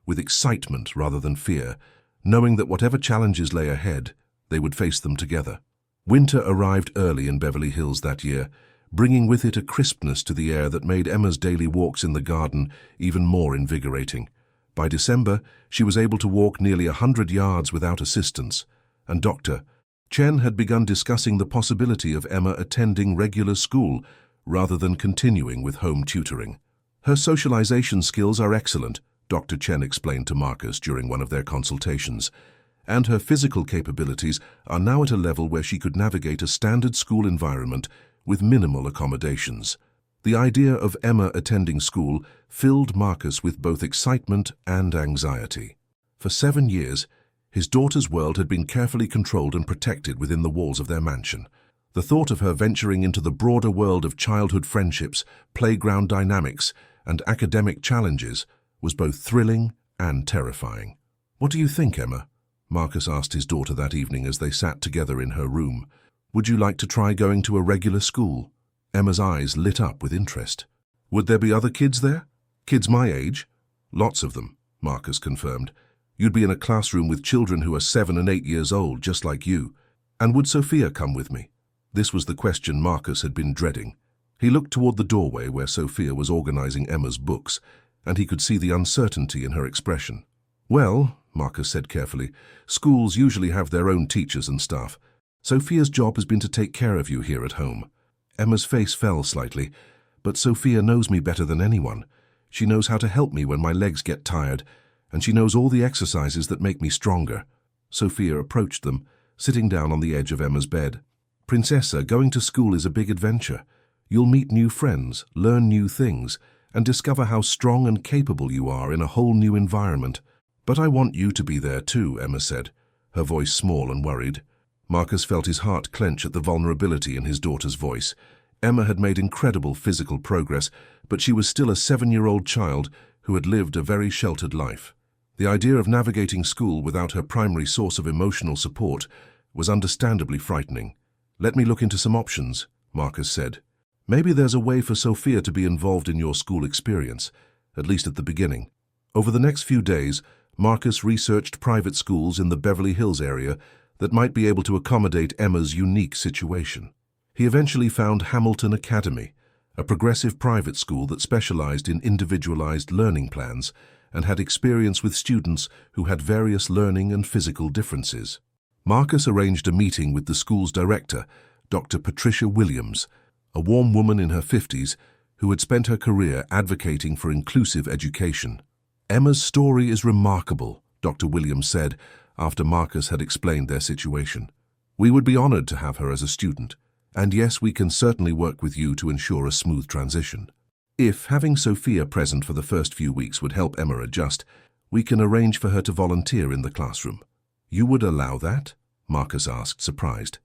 with excitement rather than fear, knowing that whatever challenges lay ahead, they would face them together. Winter arrived early in Beverly Hills that year, bringing with it a crispness to the air that made Emma's daily walks in the garden even more invigorating. By December, she was able to walk nearly 100 yards without assistance, and Dr. Chen had begun discussing the possibility of Emma attending regular school rather than continuing with home tutoring. Her socialization skills are excellent, Dr. Chen explained to Marcus during one of their consultations, and her physical capabilities are now at a level where she could navigate a standard school environment with minimal accommodations. The idea of Emma attending school filled Marcus with both excitement and anxiety. For 7 years, his daughter's world had been carefully controlled and protected within the walls of their mansion. The thought of her venturing into the broader world of childhood friendships, playground dynamics, and academic challenges was both thrilling and terrifying. "What do you think, Emma?" Marcus asked his daughter that evening as they sat together in her room. "Would you like to try going to a regular school?" Emma's eyes lit up with interest. "Would there be other kids there? Kids my age?" Lots of them, Marcus confirmed. You'd be in a classroom with children who are 7 and 8 years old, just like you. And would Sophia come with me? This was the question Marcus had been dreading. He looked toward the doorway where Sophia was organizing Emma's books, and he could see the uncertainty in her expression. Well, Marcus said carefully, schools usually have their own teachers and staff. Sophia's job has been to take care of you here at home. Emma's face fell slightly. But Sophia knows me better than anyone. She knows how to help me when my legs get tired, and she knows all the exercises that make me stronger. Sophia approached them, sitting down on the edge of Emma's bed. Princessa, going to school is a big adventure. You'll meet new friends, learn new things, and discover how strong and capable you are in a whole new environment. But I want you to be there too, Emma said, her voice small and worried. Marcus felt his heart clench at the vulnerability in his daughter's voice. Emma had made incredible physical progress, but she was still a 7-year-old child who had lived a very sheltered life. The idea of navigating school without her primary source of emotional support was understandably frightening. Let me look into some options, Marcus said. Maybe there's a way for Sophia to be involved in your school experience, at least at the beginning. Over the next few days, Marcus researched private schools in the Beverly Hills area that might be able to accommodate Emma's unique situation. He eventually found Hamilton Academy, a progressive private school that specialized in individualized learning plans and had experience with students who had various learning and physical differences. Marcus arranged a meeting with the school's director, Dr. Patricia Williams, a warm woman in her 50s who had spent her career advocating for inclusive education. Emma's story is remarkable, Dr. Williams said after Marcus had explained their situation. We would be honored to have her as a student. And yes, we can certainly work with you to ensure a smooth transition. If having Sophia present for the first few weeks would help Emma adjust, we can arrange for her to volunteer in the classroom. You would allow that? Marcus asked, surprised.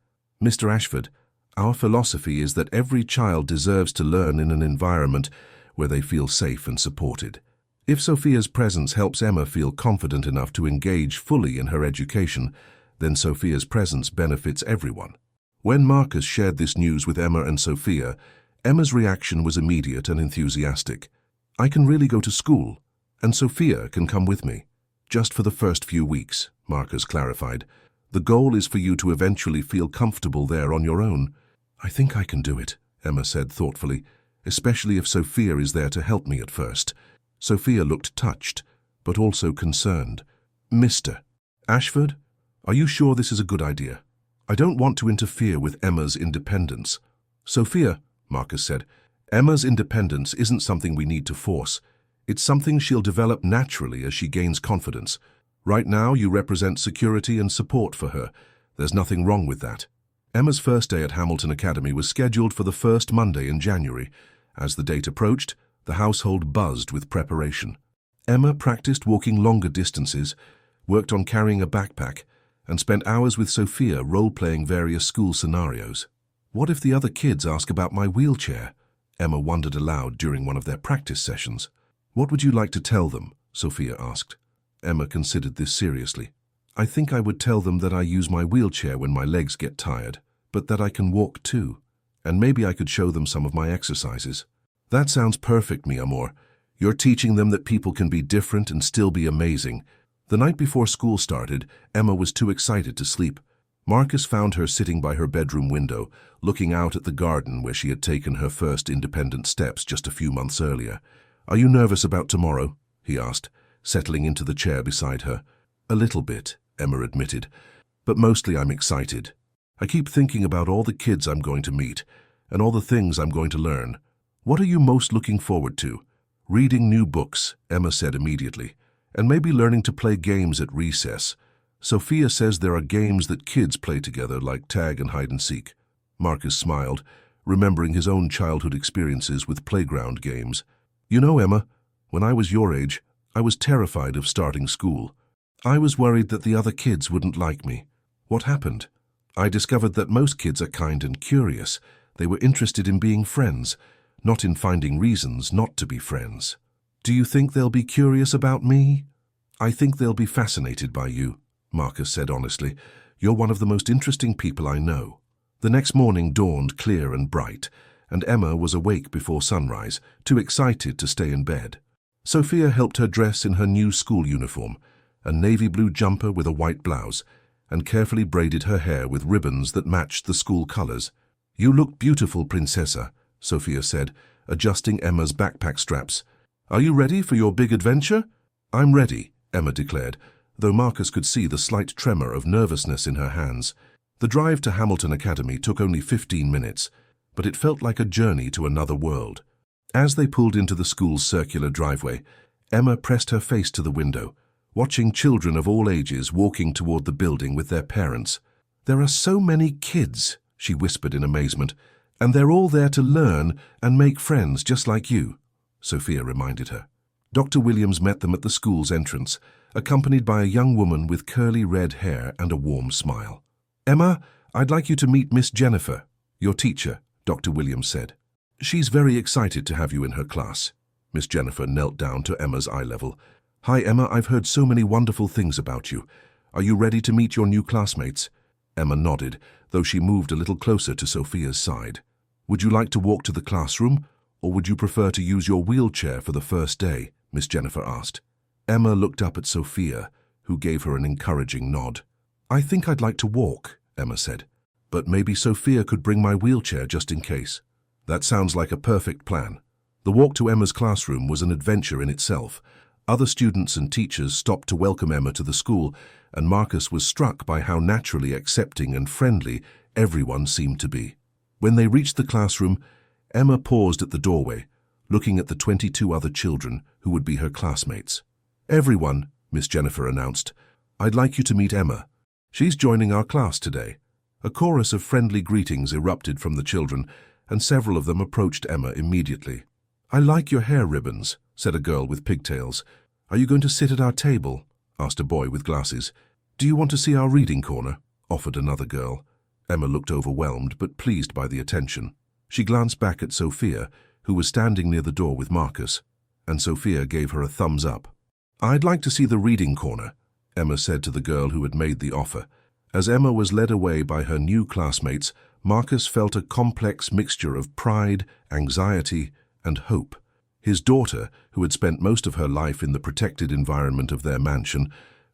Mr. Ashford, our philosophy is that every child deserves to learn in an environment where they feel safe and supported. If Sophia's presence helps Emma feel confident enough to engage fully in her education, then Sophia's presence benefits everyone. When Marcus shared this news with Emma and Sophia, Emma's reaction was immediate and enthusiastic. I can really go to school, and Sophia can come with me. Just for the first few weeks, Marcus clarified. The goal is for you to eventually feel comfortable there on your own. I think I can do it, Emma said thoughtfully, especially if Sophia is there to help me at first. Sophia looked touched, but also concerned. Mr. Ashford, are you sure this is a good idea? I don't want to interfere with Emma's independence. Sophia, Marcus said, Emma's independence isn't something we need to force. It's something she'll develop naturally as she gains confidence. Right now, you represent security and support for her. There's nothing wrong with that. Emma's first day at Hamilton Academy was scheduled for the first Monday in January. As the date approached, the household buzzed with preparation. Emma practiced walking longer distances, worked on carrying a backpack, and spent hours with Sophia role-playing various school scenarios. What if the other kids ask about my wheelchair? Emma wondered aloud during one of their practice sessions. What would you like to tell them? Sophia asked. Emma considered this seriously. I think I would tell them that I use my wheelchair when my legs get tired, but that I can walk too. And maybe I could show them some of my exercises. That sounds perfect, mi amor. You're teaching them that people can be different and still be amazing. The night before school started, Emma was too excited to sleep. Marcus found her sitting by her bedroom window, looking out at the garden where she had taken her first independent steps just a few months earlier. Are you nervous about tomorrow? He asked, settling into the chair beside her. A little bit, Emma admitted, but mostly I'm excited. I keep thinking about all the kids I'm going to meet and all the things I'm going to learn. What are you most looking forward to? Reading new books, Emma said immediately, and maybe learning to play games at recess. Sophia says there are games that kids play together like tag and hide and seek. Marcus smiled, remembering his own childhood experiences with playground games. You know, Emma, when I was your age, I was terrified of starting school. I was worried that the other kids wouldn't like me. What happened? I discovered that most kids are kind and curious. They were interested in being friends, not in finding reasons not to be friends. Do you think they'll be curious about me? I think they'll be fascinated by you, Marcus said honestly. You're one of the most interesting people I know. The next morning dawned clear and bright, and Emma was awake before sunrise, too excited to stay in bed. Sophia helped her dress in her new school uniform, a navy blue jumper with a white blouse, and carefully braided her hair with ribbons that matched the school colors. "You look beautiful, Princessa," Sophia said, adjusting Emma's backpack straps. "Are you ready for your big adventure?" "I'm ready," Emma declared, though Marcus could see the slight tremor of nervousness in her hands. The drive to Hamilton Academy took only 15 minutes, but it felt like a journey to another world. As they pulled into the school's circular driveway, Emma pressed her face to the window, watching children of all ages walking toward the building with their parents. "There are so many kids," she whispered in amazement, "and they're all there to learn and make friends just like you," Sophia reminded her. Dr. Williams met them at the school's entrance, accompanied by a young woman with curly red hair and a warm smile. "Emma, I'd like you to meet Miss Jennifer, your teacher," Dr. Williams said. "She's very excited to have you in her class." Miss Jennifer knelt down to Emma's eye level. "Hi, Emma, I've heard so many wonderful things about you. Are you ready to meet your new classmates?" Emma nodded, though she moved a little closer to Sophia's side. "Would you like to walk to the classroom, or would you prefer to use your wheelchair for the first day?" Miss Jennifer asked. Emma looked up at Sophia, who gave her an encouraging nod. "I think I'd like to walk," Emma said, "but maybe Sophia could bring my wheelchair just in case." "That sounds like a perfect plan." The walk to Emma's classroom was an adventure in itself. Other students and teachers stopped to welcome Emma to the school, and Marcus was struck by how naturally accepting and friendly everyone seemed to be. When they reached the classroom, Emma paused at the doorway, looking at the 22 other children who would be her classmates. "Everyone," Miss Jennifer announced, "I'd like you to meet Emma. She's joining our class today." A chorus of friendly greetings erupted from the children, and several of them approached Emma immediately. "I like your hair ribbons," said a girl with pigtails. "Are you going to sit at our table?" asked a boy with glasses. "Do you want to see our reading corner?" offered another girl. Emma looked overwhelmed but pleased by the attention. She glanced back at Sophia, who was standing near the door with Marcus, and Sophia gave her a thumbs up. "I'd like to see the reading corner," Emma said to the girl who had made the offer. As Emma was led away by her new classmates, Marcus felt a complex mixture of pride, anxiety, and hope. His daughter, who had spent most of her life in the protected environment of their mansion,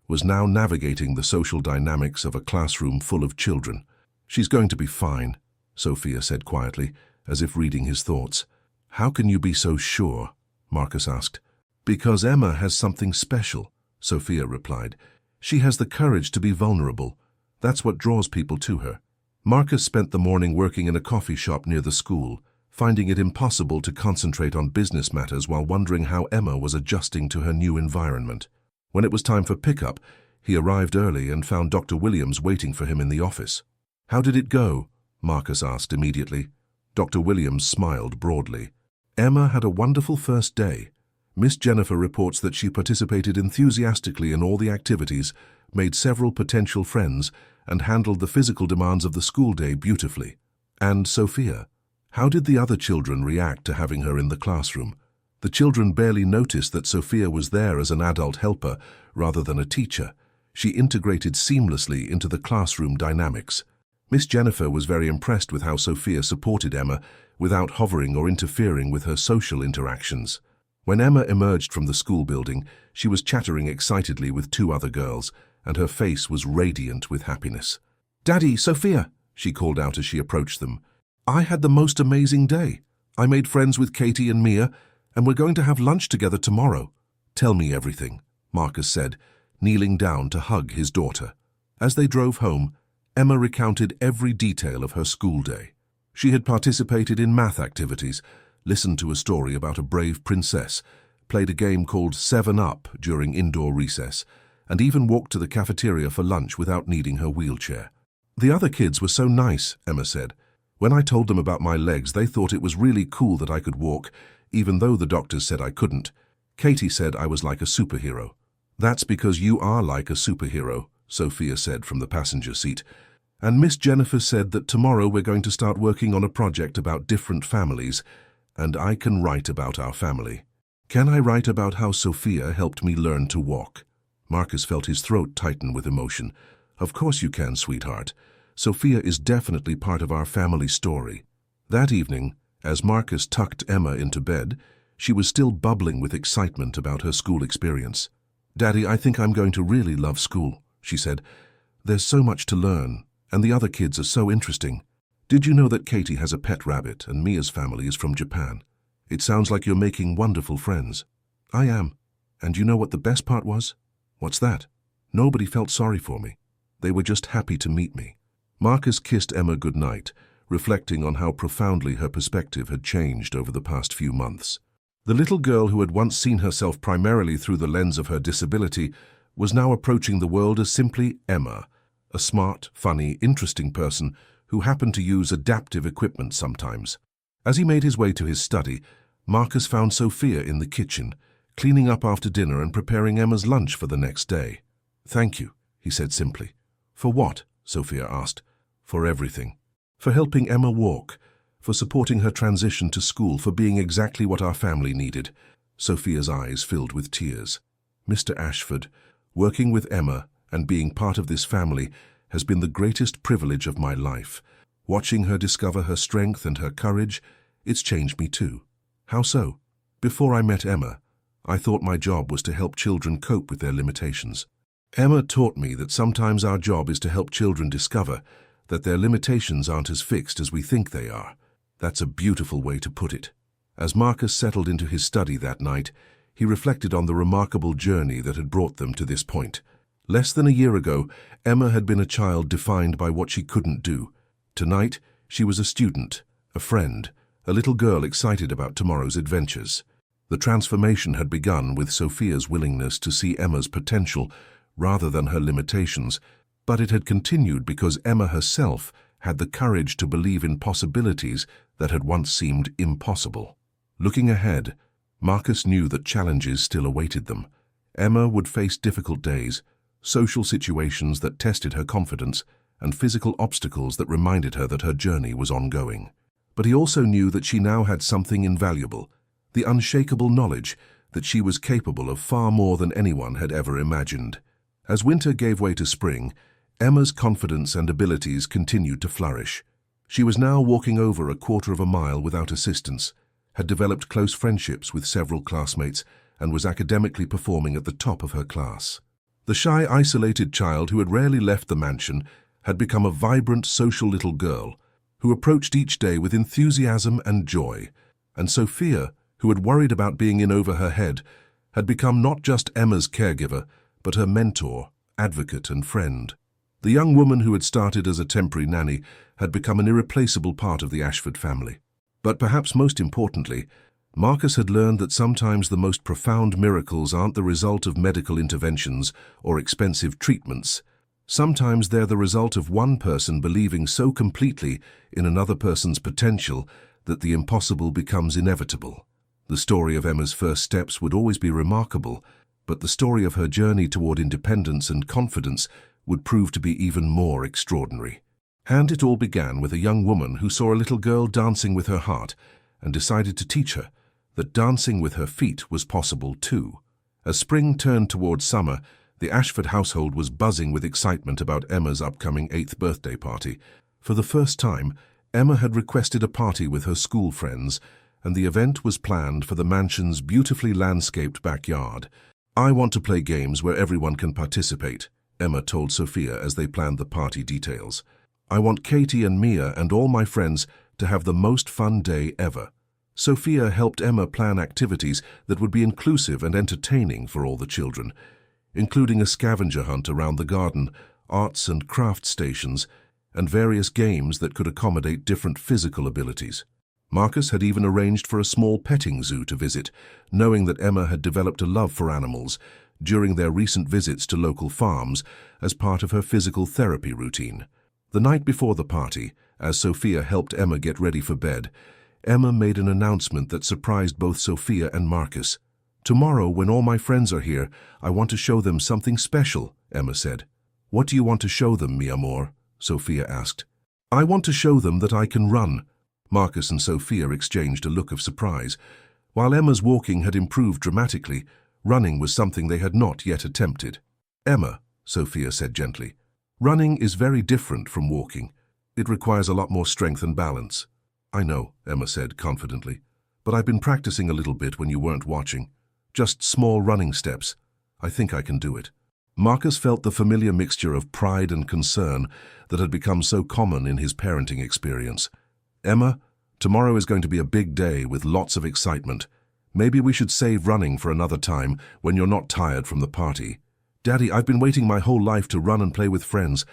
was now navigating the social dynamics of a classroom full of children. "She's going to be fine," Sophia said quietly, as if reading his thoughts. "How can you be so sure?" Marcus asked. "Because Emma has something special," Sophia replied. "She has the courage to be vulnerable. That's what draws people to her." Marcus spent the morning working in a coffee shop near the school, finding it impossible to concentrate on business matters while wondering how Emma was adjusting to her new environment. When it was time for pickup, he arrived early and found Dr. Williams waiting for him in the office. "How did it go?" Marcus asked immediately. Dr. Williams smiled broadly. "Emma had a wonderful first day. Miss Jennifer reports that she participated enthusiastically in all the activities, made several potential friends, and handled the physical demands of the school day beautifully." "And Sophia? How did the other children react to having her in the classroom?" The children barely noticed that Sophia was there as an adult helper rather than a teacher. She integrated seamlessly into the classroom dynamics. Miss Jennifer was very impressed with how Sophia supported Emma without hovering or interfering with her social interactions. When Emma emerged from the school building, she was chattering excitedly with two other girls, and her face was radiant with happiness. "Daddy, Sophia," she called out as she approached them. "I had the most amazing day. I made friends with Katie and Mia, and we're going to have lunch together tomorrow." "Tell me everything," Marcus said, kneeling down to hug his daughter. As they drove home, Emma recounted every detail of her school day. She had participated in math activities, listened to a story about a brave princess, played a game called 7-Up during indoor recess, and even walked to the cafeteria for lunch without needing her wheelchair. "The other kids were so nice," Emma said. "When I told them about my legs, they thought it was really cool that I could walk, even though the doctors said I couldn't. Katie said I was like a superhero." "That's because you are like a superhero," Sophia said from the passenger seat. "And Miss Jennifer said that tomorrow we're going to start working on a project about different families, and I can write about our family." "Can I write about how Sophia helped me learn to walk?" Marcus felt his throat tighten with emotion. "Of course you can, sweetheart. Sophia is definitely part of our family story." That evening, as Marcus tucked Emma into bed, She was still bubbling with excitement about her school experience. "Daddy, I think I'm going to really love school," she said. "There's so much to learn, and the other kids are so interesting. Did you know that Katie has a pet rabbit and Mia's family is from Japan? It sounds like you're making wonderful friends." "I am. And you know what the best part was?" "What's that?" "Nobody felt sorry for me. They were just happy to meet me." Marcus kissed Emma goodnight, reflecting on how profoundly her perspective had changed over the past few months. The little girl who had once seen herself primarily through the lens of her disability was now approaching the world as simply Emma, a smart, funny, interesting person who happened to use adaptive equipment sometimes. As he made his way to his study, Marcus found Sophia in the kitchen, cleaning up after dinner and preparing Emma's lunch for the next day. "Thank you," he said simply. "For what?" Sophia asked. "For everything. For helping Emma walk, for supporting her transition to school, for being exactly what our family needed." Sophia's eyes filled with tears. "Mr. Ashford, working with Emma and being part of this family has been the greatest privilege of my life. Watching her discover her strength and her courage, it's changed me too." "How so?" "Before I met Emma, I thought my job was to help children cope with their limitations. Emma taught me that sometimes our job is to help children discover that their limitations aren't as fixed as we think they are." That's a beautiful way to put it. As Marcus settled into his study that night, he reflected on the remarkable journey that had brought them to this point. Less than a year ago, Emma had been a child defined by what she couldn't do. Tonight, she was a student, a friend, a little girl excited about tomorrow's adventures. The transformation had begun with Sophia's willingness to see Emma's potential rather than her limitations, but it had continued because Emma herself had the courage to believe in possibilities that had once seemed impossible. Looking ahead, Marcus knew that challenges still awaited them. Emma would face difficult days, social situations that tested her confidence, and physical obstacles that reminded her that her journey was ongoing. But he also knew that she now had something invaluable, the unshakable knowledge that she was capable of far more than anyone had ever imagined. As winter gave way to spring, Emma's confidence and abilities continued to flourish. She was now walking over a quarter of a mile without assistance, had developed close friendships with several classmates, and was academically performing at the top of her class. The shy, isolated child who had rarely left the mansion had become a vibrant, social little girl who approached each day with enthusiasm and joy. And Sophia, who had worried about being in over her head, had become not just Emma's caregiver, but her mentor, advocate, and friend. The young woman who had started as a temporary nanny had become an irreplaceable part of the Ashford family. But perhaps most importantly, Marcus had learned that sometimes the most profound miracles aren't the result of medical interventions or expensive treatments. Sometimes they're the result of one person believing so completely in another person's potential that the impossible becomes inevitable. The story of Emma's first steps would always be remarkable, but the story of her journey toward independence and confidence would prove to be even more extraordinary. And it all began with a young woman who saw a little girl dancing with her heart and decided to teach her that dancing with her feet was possible too. As spring turned towards summer, the Ashford household was buzzing with excitement about Emma's upcoming 8th birthday party. For the first time, Emma had requested a party with her school friends, and the event was planned for the mansion's beautifully landscaped backyard. "I want to play games where everyone can participate," Emma told Sophia as they planned the party details. "I want Katie and Mia and all my friends to have the most fun day ever." Sophia helped Emma plan activities that would be inclusive and entertaining for all the children, including a scavenger hunt around the garden, arts and craft stations, and various games that could accommodate different physical abilities. Marcus had even arranged for a small petting zoo to visit, knowing that Emma had developed a love for animals during their recent visits to local farms as part of her physical therapy routine. The night before the party, as Sophia helped Emma get ready for bed, Emma made an announcement that surprised both Sophia and Marcus. "Tomorrow, when all my friends are here, I want to show them something special," Emma said. "What do you want to show them, mi amor?" Sophia asked. "I want to show them that I can run." Marcus and Sophia exchanged a look of surprise. While Emma's walking had improved dramatically, running was something they had not yet attempted. "Emma," Sophia said gently, "running is very different from walking. It requires a lot more strength and balance." "I know," Emma said confidently. but I've been practicing a little bit when you weren't watching. Just small running steps. I think I can do it." Marcus felt the familiar mixture of pride and concern that had become so common in his parenting experience. "Emma, tomorrow is going to be a big day with lots of excitement. Maybe we should save running for another time when you're not tired from the party." "Daddy, I've been waiting my whole life to run and play with friends.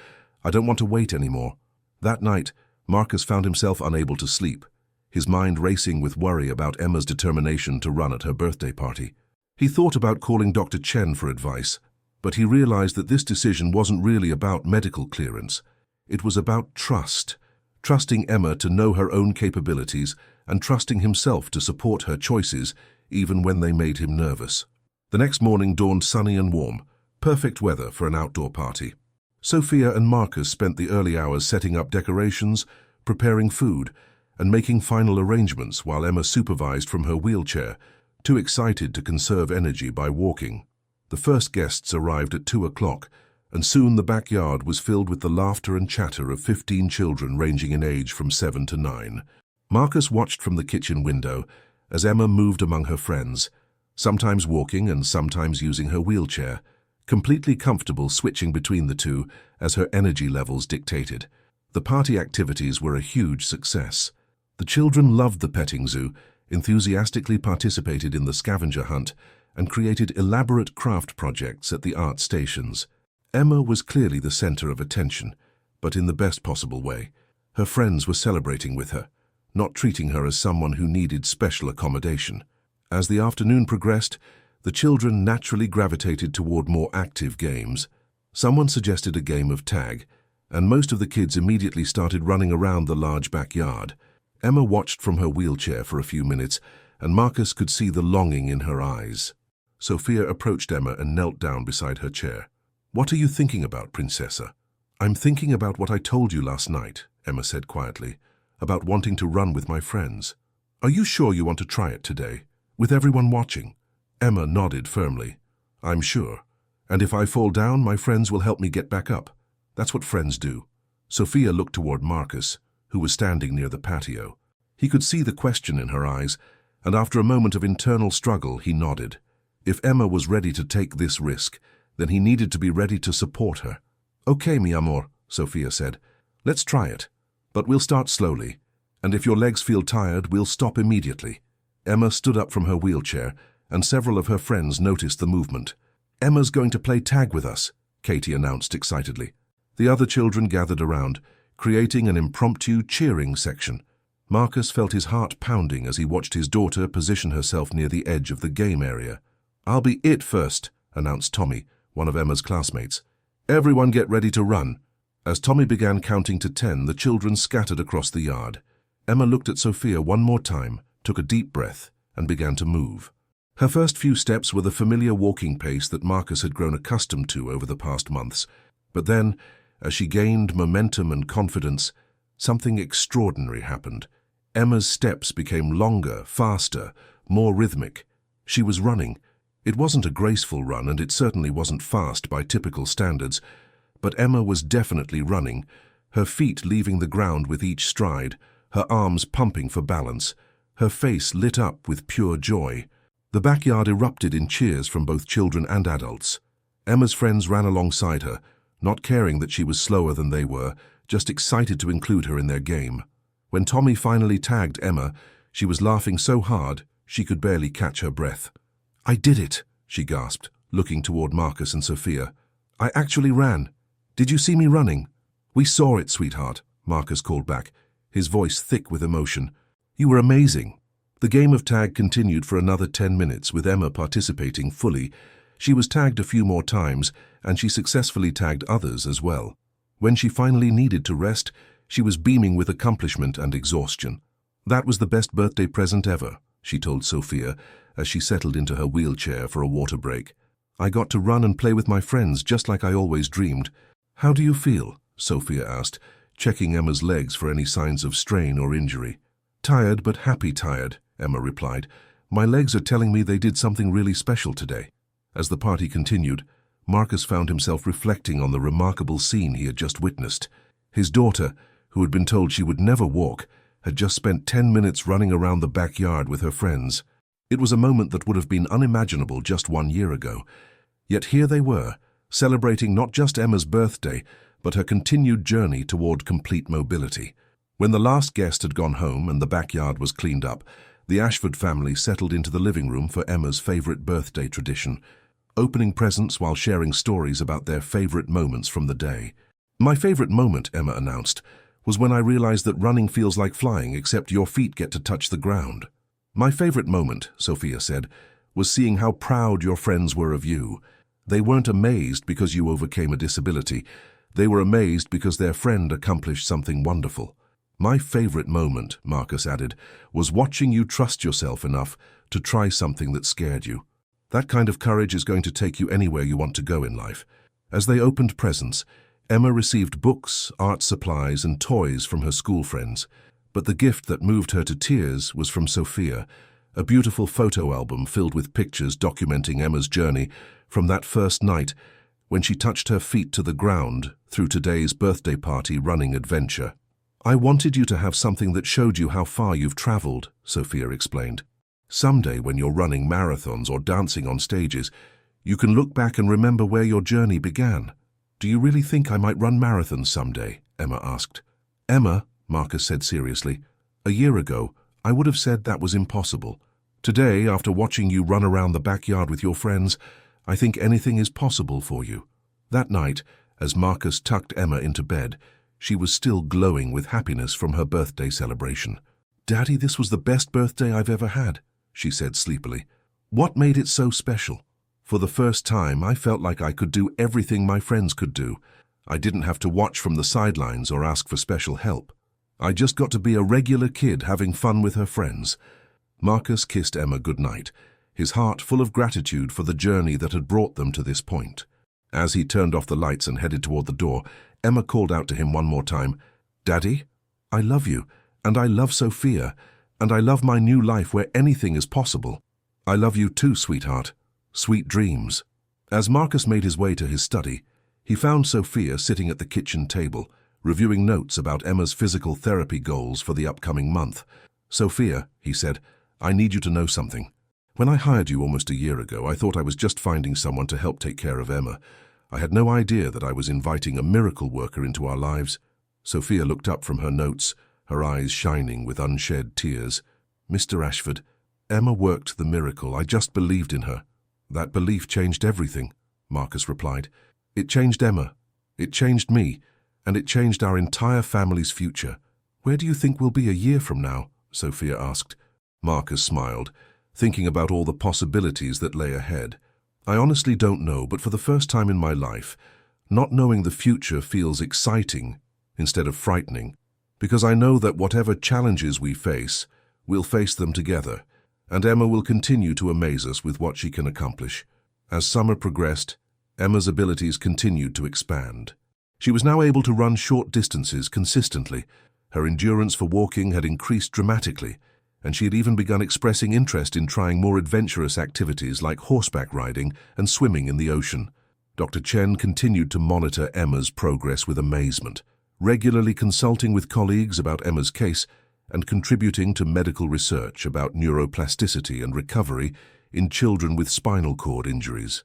I don't want to wait anymore." That night, Marcus found himself unable to sleep, his mind racing with worry about Emma's determination to run at her birthday party. He thought about calling Dr. Chen for advice, but he realized that this decision wasn't really about medical clearance. It was about trust, trusting Emma to know her own capabilities and trusting himself to support her choices even when they made him nervous. The next morning dawned sunny and warm, perfect weather for an outdoor party. Sophia and Marcus spent the early hours setting up decorations, preparing food, and making final arrangements while Emma supervised from her wheelchair, too excited to conserve energy by walking. The first guests arrived at 2 o'clock, and soon the backyard was filled with the laughter and chatter of 15 children ranging in age from 7 to 9. Marcus watched from the kitchen window as Emma moved among her friends, sometimes walking and sometimes using her wheelchair, completely comfortable switching between the two as her energy levels dictated. The party activities were a huge success. The children loved the petting zoo, enthusiastically participated in the scavenger hunt, and created elaborate craft projects at the art stations. Emma was clearly the center of attention, but in the best possible way. Her friends were celebrating with her, not treating her as someone who needed special accommodation. As the afternoon progressed, the children naturally gravitated toward more active games. Someone suggested a game of tag, and most of the kids immediately started running around the large backyard. Emma watched from her wheelchair for a few minutes, and Marcus could see the longing in her eyes. Sophia approached Emma and knelt down beside her chair. "What are you thinking about, Princessa?" "I'm thinking about what I told you last night," Emma said quietly, "about wanting to run with my friends." "Are you sure you want to try it today, with everyone watching?" Emma nodded firmly. "I'm sure. And if I fall down, my friends will help me get back up. That's what friends do." Sophia looked toward Marcus, who was standing near the patio. He could see the question in her eyes, and after a moment of internal struggle, he nodded. If Emma was ready to take this risk, then he needed to be ready to support her. "Okay, mi amor," Sophia said. "Let's try it. But we'll start slowly, and if your legs feel tired, we'll stop immediately." Emma stood up from her wheelchair, and several of her friends noticed the movement. "Emma's going to play tag with us," Katie announced excitedly. The other children gathered around, creating an impromptu cheering section. Marcus felt his heart pounding as he watched his daughter position herself near the edge of the game area. "I'll be it first," announced Tommy, one of Emma's classmates. "Everyone get ready to run." As Tommy began counting to 10, the children scattered across the yard. Emma looked at Sophia one more time, took a deep breath, and began to move. Her first few steps were the familiar walking pace that Marcus had grown accustomed to over the past months. But then, as she gained momentum and confidence, something extraordinary happened. Emma's steps became longer, faster, more rhythmic. She was running. It wasn't a graceful run, and it certainly wasn't fast by typical standards, but Emma was definitely running, her feet leaving the ground with each stride, her arms pumping for balance, her face lit up with pure joy. The backyard erupted in cheers from both children and adults. Emma's friends ran alongside her, not caring that she was slower than they were, just excited to include her in their game. When Tommy finally tagged Emma, she was laughing so hard she could barely catch her breath. "I did it," she gasped, looking toward Marcus and Sophia. "I actually ran. Did you see me running?" "We saw it, sweetheart," Marcus called back, his voice thick with emotion. "You were amazing." The game of tag continued for another 10 minutes, with Emma participating fully. She was tagged a few more times, and she successfully tagged others as well. When she finally needed to rest, she was beaming with accomplishment and exhaustion. "That was the best birthday present ever," she told Sophia as she settled into her wheelchair for a water break. "I got to run and play with my friends just like I always dreamed." "How do you feel?" Sophia asked, checking Emma's legs for any signs of strain or injury. "Tired, but happy tired," Emma replied. "My legs are telling me they did something really special today." As the party continued, Marcus found himself reflecting on the remarkable scene he had just witnessed. His daughter, who had been told she would never walk, had just spent 10 minutes running around the backyard with her friends. It was a moment that would have been unimaginable just 1 year ago. Yet here they were, celebrating not just Emma's birthday, but her continued journey toward complete mobility. When the last guest had gone home and the backyard was cleaned up, the Ashford family settled into the living room for Emma's favorite birthday tradition, opening presents while sharing stories about their favorite moments from the day. "My favorite moment," Emma announced, "was when I realized that running feels like flying except your feet get to touch the ground." "My favorite moment," Sophia said, "was seeing how proud your friends were of you. They weren't amazed because you overcame a disability. They were amazed because their friend accomplished something wonderful." "My favorite moment," Marcus added, "was watching you trust yourself enough to try something that scared you. That kind of courage is going to take you anywhere you want to go in life." As they opened presents, Emma received books, art supplies, and toys from her school friends. But the gift that moved her to tears was from Sophia, a beautiful photo album filled with pictures documenting Emma's journey from that first night when she touched her feet to the ground through today's birthday party running adventure. "I wanted you to have something that showed you how far you've traveled," Sophia explained. "Someday when you're running marathons or dancing on stages, you can look back and remember where your journey began." "Do you really think I might run marathons someday?" Emma asked. "Emma," Marcus said seriously, "a year ago, I would have said that was impossible. Today, after watching you run around the backyard with your friends, I think anything is possible for you." That night, as Marcus tucked Emma into bed, she was still glowing with happiness from her birthday celebration. "Daddy, this was the best birthday I've ever had," she said sleepily. "What made it so special? For the first time, I felt like I could do everything my friends could do. I didn't have to watch from the sidelines or ask for special help. I just got to be a regular kid having fun with her friends." Marcus kissed Emma goodnight, his heart full of gratitude for the journey that had brought them to this point. As he turned off the lights and headed toward the door, Emma called out to him one more time, "Daddy, I love you, and I love Sophia, and I love my new life where anything is possible." "I love you too, sweetheart. Sweet dreams." As Marcus made his way to his study, he found Sophia sitting at the kitchen table, reviewing notes about Emma's physical therapy goals for the upcoming month. "Sophia," he said, "I need you to know something. When I hired you almost a year ago, I thought I was just finding someone to help take care of Emma. I had no idea that I was inviting a miracle worker into our lives." Sophia looked up from her notes, her eyes shining with unshed tears. "Mr. Ashford, Emma worked the miracle. I just believed in her." "That belief changed everything," Marcus replied. "It changed Emma, it changed me, and it changed our entire family's future." "Where do you think we'll be a year from now?" Sophia asked. Marcus smiled, thinking about all the possibilities that lay ahead. "I honestly don't know, but for the first time in my life, not knowing the future feels exciting instead of frightening, because I know that whatever challenges we face, we'll face them together, and Emma will continue to amaze us with what she can accomplish." As summer progressed, Emma's abilities continued to expand. She was now able to run short distances consistently. Her endurance for walking had increased dramatically, and she had even begun expressing interest in trying more adventurous activities like horseback riding and swimming in the ocean. Dr. Chen continued to monitor Emma's progress with amazement, regularly consulting with colleagues about Emma's case and contributing to medical research about neuroplasticity and recovery in children with spinal cord injuries.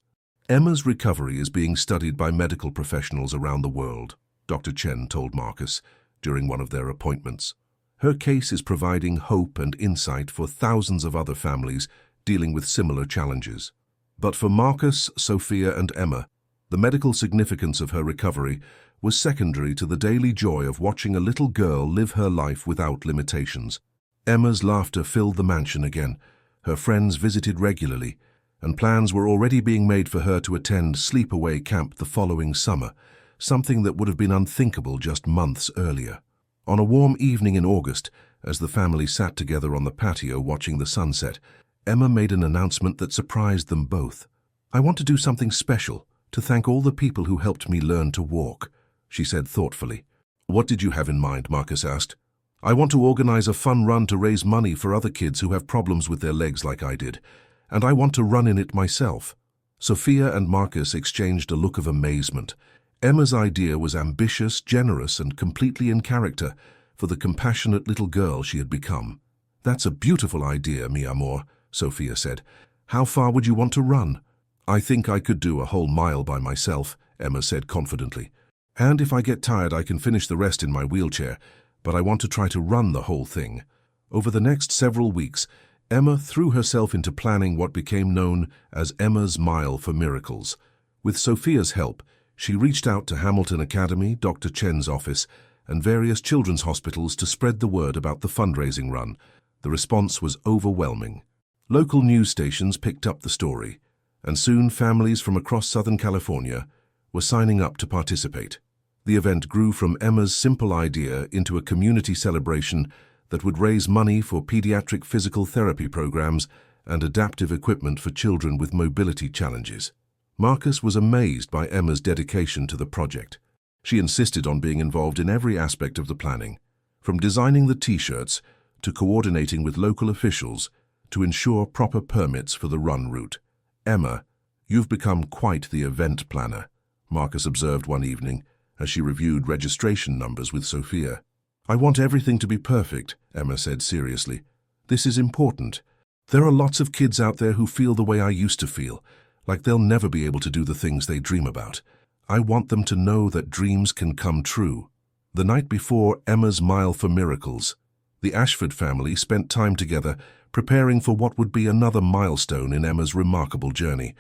"Emma's recovery is being studied by medical professionals around the world," Dr. Chen told Marcus during one of their appointments. "Her case is providing hope and insight for thousands of other families dealing with similar challenges." But for Marcus, Sophia, and Emma, the medical significance of her recovery was secondary to the daily joy of watching a little girl live her life without limitations. Emma's laughter filled the mansion again. Her friends visited regularly, and plans were already being made for her to attend sleepaway camp the following summer, something that would have been unthinkable just months earlier. On a warm evening in August, as the family sat together on the patio watching the sunset, Emma made an announcement that surprised them both. "I want to do something special to thank all the people who helped me learn to walk," she said thoughtfully. "What did you have in mind?" Marcus asked. "I want to organize a fun run to raise money for other kids who have problems with their legs like I did, and I want to run in it myself." Sophia and Marcus exchanged a look of amazement. Emma's idea was ambitious, generous, and completely in character, for the compassionate little girl she had become. "That's a beautiful idea, mi amor," Sophia said. "How far would you want to run?" "I think I could do a whole mile by myself," Emma said confidently. "And if I get tired, I can finish the rest in my wheelchair, but I want to try to run the whole thing." Over the next several weeks, Emma threw herself into planning what became known as Emma's Mile for Miracles. With Sophia's help, she reached out to Hamilton Academy, Dr. Chen's office, and various children's hospitals to spread the word about the fundraising run. The response was overwhelming. Local news stations picked up the story, and soon families from across Southern California were signing up to participate. The event grew from Emma's simple idea into a community celebration that would raise money for pediatric physical therapy programs and adaptive equipment for children with mobility challenges. Marcus was amazed by Emma's dedication to the project. She insisted on being involved in every aspect of the planning, from designing the T-shirts to coordinating with local officials to ensure proper permits for the run route. "Emma, you've become quite the event planner," Marcus observed one evening as she reviewed registration numbers with Sophia. "I want everything to be perfect," Emma said seriously. "This is important. There are lots of kids out there who feel the way I used to feel, like they'll never be able to do the things they dream about. I want them to know that dreams can come true." The night before Emma's Mile for Miracles, the Ashford family spent time together preparing for what would be another milestone in Emma's remarkable journey.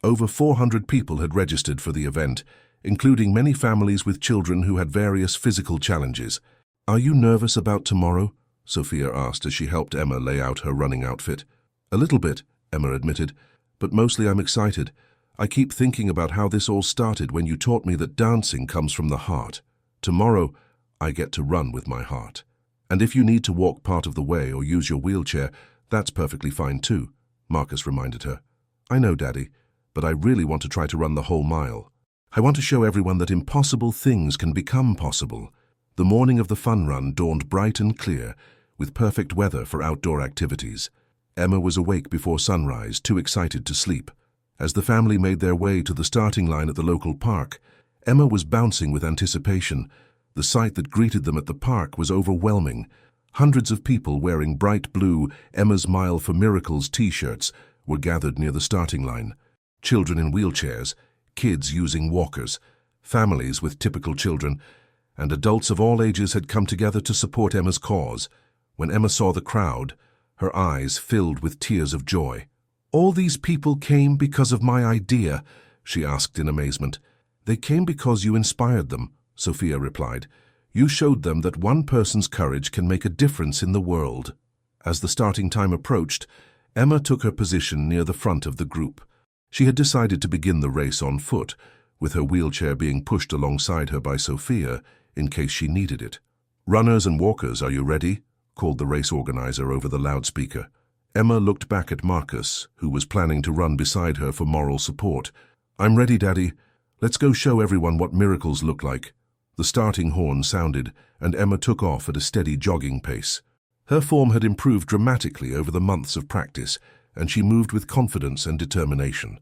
Over 400 people had registered for the event, including many families with children who had various physical challenges. "Are you nervous about tomorrow?" Sophia asked as she helped Emma lay out her running outfit. "A little bit," Emma admitted, "but mostly I'm excited. I keep thinking about how this all started when you taught me that dancing comes from the heart. Tomorrow, I get to run with my heart. And if you need to walk part of the way or use your wheelchair, that's perfectly fine too," Marcus reminded her. "I know, Daddy, but I really want to try to run the whole mile. I want to show everyone that impossible things can become possible." The morning of the fun run dawned bright and clear, with perfect weather for outdoor activities. Emma was awake before sunrise, too excited to sleep. As the family made their way to the starting line at the local park, Emma was bouncing with anticipation. The sight that greeted them at the park was overwhelming. Hundreds of people wearing bright blue Emma's Mile for Miracles T-shirts were gathered near the starting line. Children in wheelchairs, kids using walkers, families with typical children, and adults of all ages had come together to support Emma's cause. When Emma saw the crowd, her eyes filled with tears of joy. "All these people came because of my idea?" she asked in amazement. "They came because you inspired them," Sophia replied. "You showed them that one person's courage can make a difference in the world." As the starting time approached, Emma took her position near the front of the group. She had decided to begin the race on foot, with her wheelchair being pushed alongside her by Sophia in case she needed it. "Runners and walkers, are you ready?" called the race organizer over the loudspeaker. Emma looked back at Marcus, who was planning to run beside her for moral support. "I'm ready, Daddy. Let's go show everyone what miracles look like." The starting horn sounded, and Emma took off at a steady jogging pace. Her form had improved dramatically over the months of practice, and she moved with confidence and determination.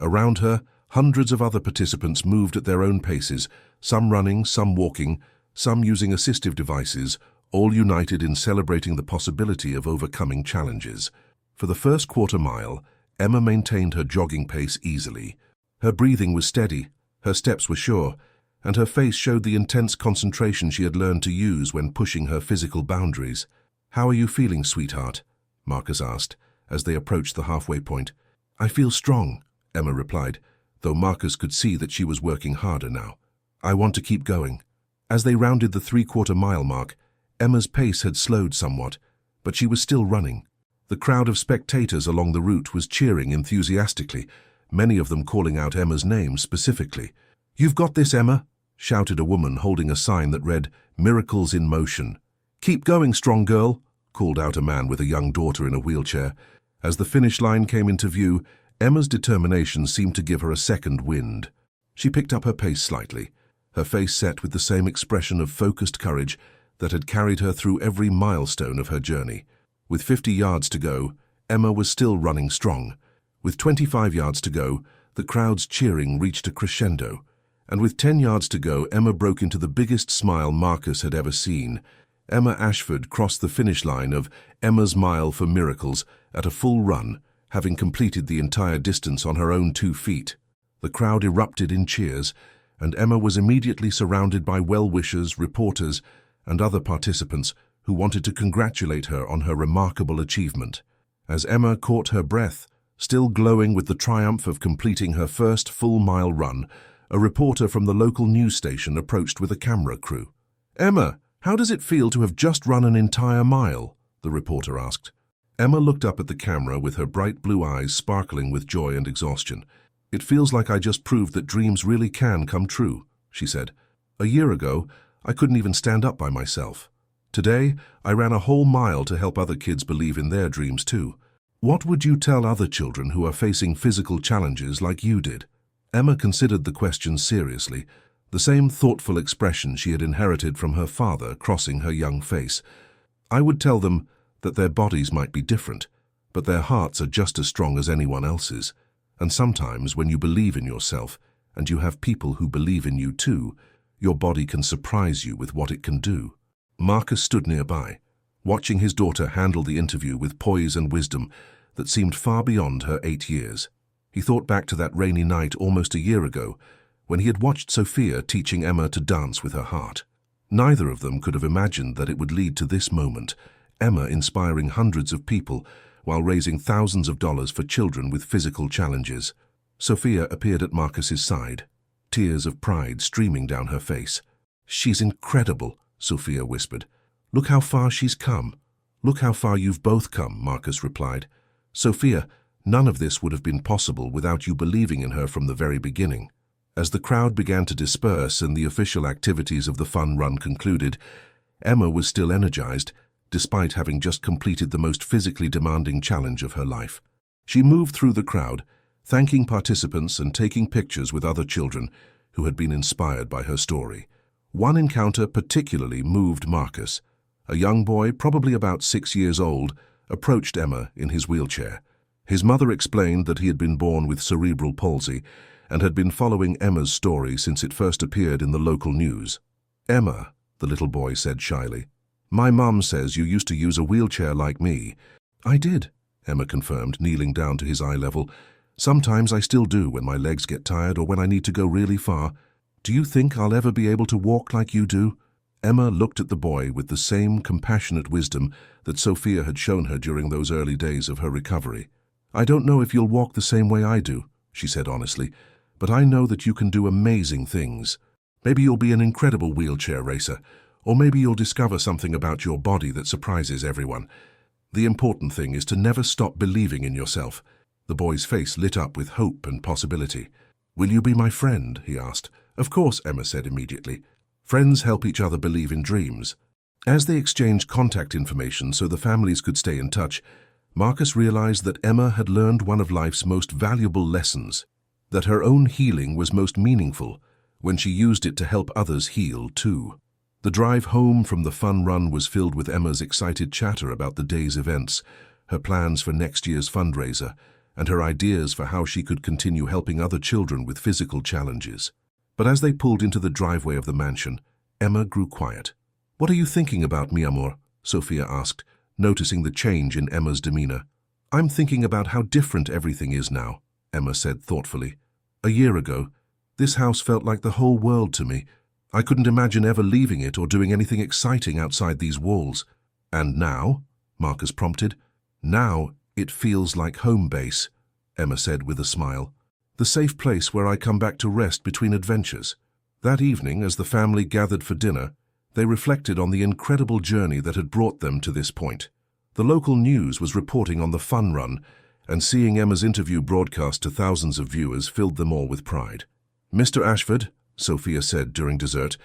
Around her, hundreds of other participants moved at their own paces, some running, some walking, some using assistive devices, all united in celebrating the possibility of overcoming challenges. For the first quarter mile, Emma maintained her jogging pace easily. Her breathing was steady, her steps were sure, and her face showed the intense concentration she had learned to use when pushing her physical boundaries. "How are you feeling, sweetheart?" Marcus asked, as they approached the halfway point. "I feel strong," Emma replied, though Marcus could see that she was working harder now. "I want to keep going." As they rounded the three-quarter mile mark, Emma's pace had slowed somewhat, but she was still running. The crowd of spectators along the route was cheering enthusiastically, many of them calling out Emma's name specifically. "You've got this, Emma," shouted a woman holding a sign that read, "Miracles in Motion." "Keep going, strong girl," called out a man with a young daughter in a wheelchair. As the finish line came into view, Emma's determination seemed to give her a second wind. She picked up her pace slightly, her face set with the same expression of focused courage that had carried her through every milestone of her journey. With 50 yards to go, Emma was still running strong. With 25 yards to go, the crowd's cheering reached a crescendo. And with 10 yards to go, Emma broke into the biggest smile Marcus had ever seen. Emma Ashford crossed the finish line of Emma's Mile for Miracles at a full run, having completed the entire distance on her own 2 feet. The crowd erupted in cheers, and Emma was immediately surrounded by well-wishers, reporters, and other participants who wanted to congratulate her on her remarkable achievement. As Emma caught her breath, still glowing with the triumph of completing her first full-mile run, a reporter from the local news station approached with a camera crew. "Emma, how does it feel to have just run an entire mile?" the reporter asked. Emma looked up at the camera with her bright blue eyes sparkling with joy and exhaustion. "It feels like I just proved that dreams really can come true," she said. "A year ago, I couldn't even stand up by myself. Today, I ran a whole mile to help other kids believe in their dreams too. What would you tell other children who are facing physical challenges like you did?" Emma considered the question seriously, the same thoughtful expression she had inherited from her father crossing her young face. "I would tell them that their bodies might be different, but their hearts are just as strong as anyone else's. And sometimes when you believe in yourself, and you have people who believe in you too, your body can surprise you with what it can do." Marcus stood nearby, watching his daughter handle the interview with poise and wisdom that seemed far beyond her 8 years. He thought back to that rainy night almost a year ago, when he had watched Sophia teaching Emma to dance with her heart. Neither of them could have imagined that it would lead to this moment, Emma inspiring hundreds of people while raising thousands of dollars for children with physical challenges. Sophia appeared at Marcus's side, tears of pride streaming down her face. "She's incredible," Sophia whispered. "Look how far she's come." "Look how far you've both come," Marcus replied. "Sophia, none of this would have been possible without you believing in her from the very beginning." As the crowd began to disperse and the official activities of the fun run concluded, Emma was still energized, despite having just completed the most physically demanding challenge of her life. She moved through the crowd, thanking participants and taking pictures with other children who had been inspired by her story. One encounter particularly moved Marcus. A young boy, probably about 6 years old, approached Emma in his wheelchair. His mother explained that he had been born with cerebral palsy and had been following Emma's story since it first appeared in the local news. "Emma," the little boy said shyly, "my mum says you used to use a wheelchair like me." "I did," Emma confirmed, kneeling down to his eye level. "Sometimes I still do when my legs get tired or when I need to go really far. Do you think I'll ever be able to walk like you do?" Emma looked at the boy with the same compassionate wisdom that Sophia had shown her during those early days of her recovery. "I don't know if you'll walk the same way I do," she said honestly, "but I know that you can do amazing things. Maybe you'll be an incredible wheelchair racer, or maybe you'll discover something about your body that surprises everyone. The important thing is to never stop believing in yourself." The boy's face lit up with hope and possibility. "Will you be my friend?" he asked. "Of course," Emma said immediately. Friends help each other believe in dreams. As they exchanged contact information so the families could stay in touch, Marcus realized that Emma had learned one of life's most valuable lessons, that her own healing was most meaningful when she used it to help others heal too. The drive home from the fun run was filled with Emma's excited chatter about the day's events, her plans for next year's fundraiser, and her ideas for how she could continue helping other children with physical challenges. But as they pulled into the driveway of the mansion, Emma grew quiet. "What are you thinking about, mi amor?" Sophia asked, noticing the change in Emma's demeanor. "I'm thinking about how different everything is now," Emma said thoughtfully. "A year ago, this house felt like the whole world to me. I couldn't imagine ever leaving it or doing anything exciting outside these walls. And now?" Marcus prompted. "Now it feels like home base," Emma said with a smile. "The safe place where I come back to rest between adventures." That evening, as the family gathered for dinner, they reflected on the incredible journey that had brought them to this point. The local news was reporting on the fun run, and seeing Emma's interview broadcast to thousands of viewers filled them all with pride. "Mr. Ashford," Sophia said during dessert,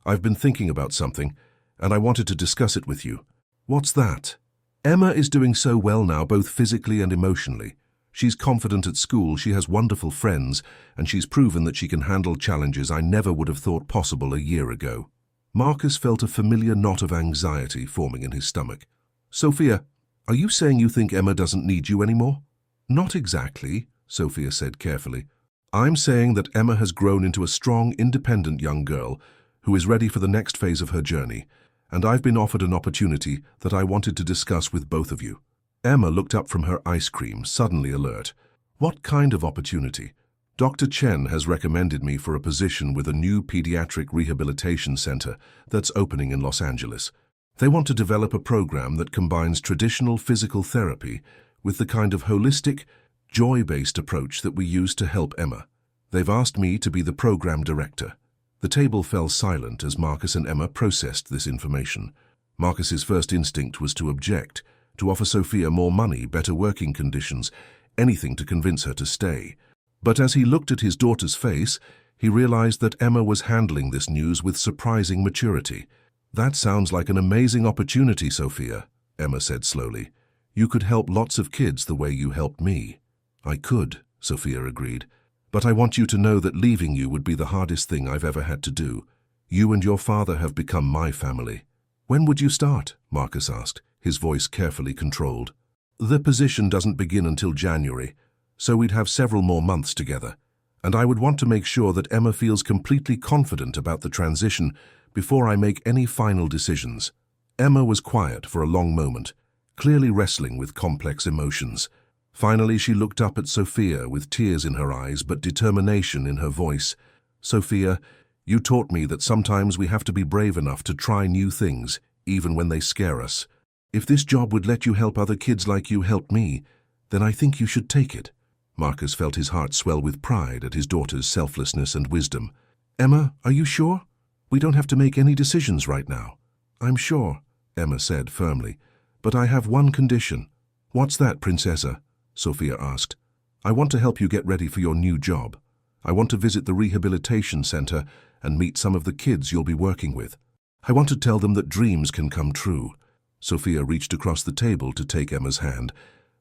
"I've been thinking about something, and I wanted to discuss it with you." "What's that?" "Emma is doing so well now, both physically and emotionally. She's confident at school, she has wonderful friends, and she's proven that she can handle challenges I never would have thought possible a year ago." Marcus felt a familiar knot of anxiety forming in his stomach. "Sophia, are you saying you think Emma doesn't need you anymore?" "Not exactly," Sophia said carefully. "I'm saying that Emma has grown into a strong, independent young girl who is ready for the next phase of her journey, and I've been offered an opportunity that I wanted to discuss with both of you." Emma looked up from her ice cream, suddenly alert. "What kind of opportunity?" "Dr. Chen has recommended me for a position with a new pediatric rehabilitation center that's opening in Los Angeles. They want to develop a program that combines traditional physical therapy with the kind of holistic, joy-based approach that we use to help Emma. They've asked me to be the program director." The table fell silent as Marcus and Emma processed this information. Marcus's first instinct was to object, to offer Sophia more money, better working conditions, anything to convince her to stay. But as he looked at his daughter's face, he realized that Emma was handling this news with surprising maturity. "That sounds like an amazing opportunity, Sophia," Emma said slowly. "You could help lots of kids the way you helped me." "I could," Sophia agreed. "But I want you to know that leaving you would be the hardest thing I've ever had to do. You and your father have become my family." "When would you start?" Marcus asked, his voice carefully controlled. "The position doesn't begin until January, so we'd have several more months together. And I would want to make sure that Emma feels completely confident about the transition before I make any final decisions." Emma was quiet for a long moment, clearly wrestling with complex emotions. Finally, she looked up at Sophia with tears in her eyes but determination in her voice. "Sophia, you taught me that sometimes we have to be brave enough to try new things, even when they scare us. If this job would let you help other kids like you helped me, then I think you should take it." Marcus felt his heart swell with pride at his daughter's selflessness and wisdom. "Emma, are you sure? We don't have to make any decisions right now." "I'm sure," Emma said firmly, "but I have one condition." "What's that, Princessa?" Sophia asked. "I want to help you get ready for your new job. I want to visit the rehabilitation center and meet some of the kids you'll be working with. I want to tell them that dreams can come true." Sophia reached across the table to take Emma's hand.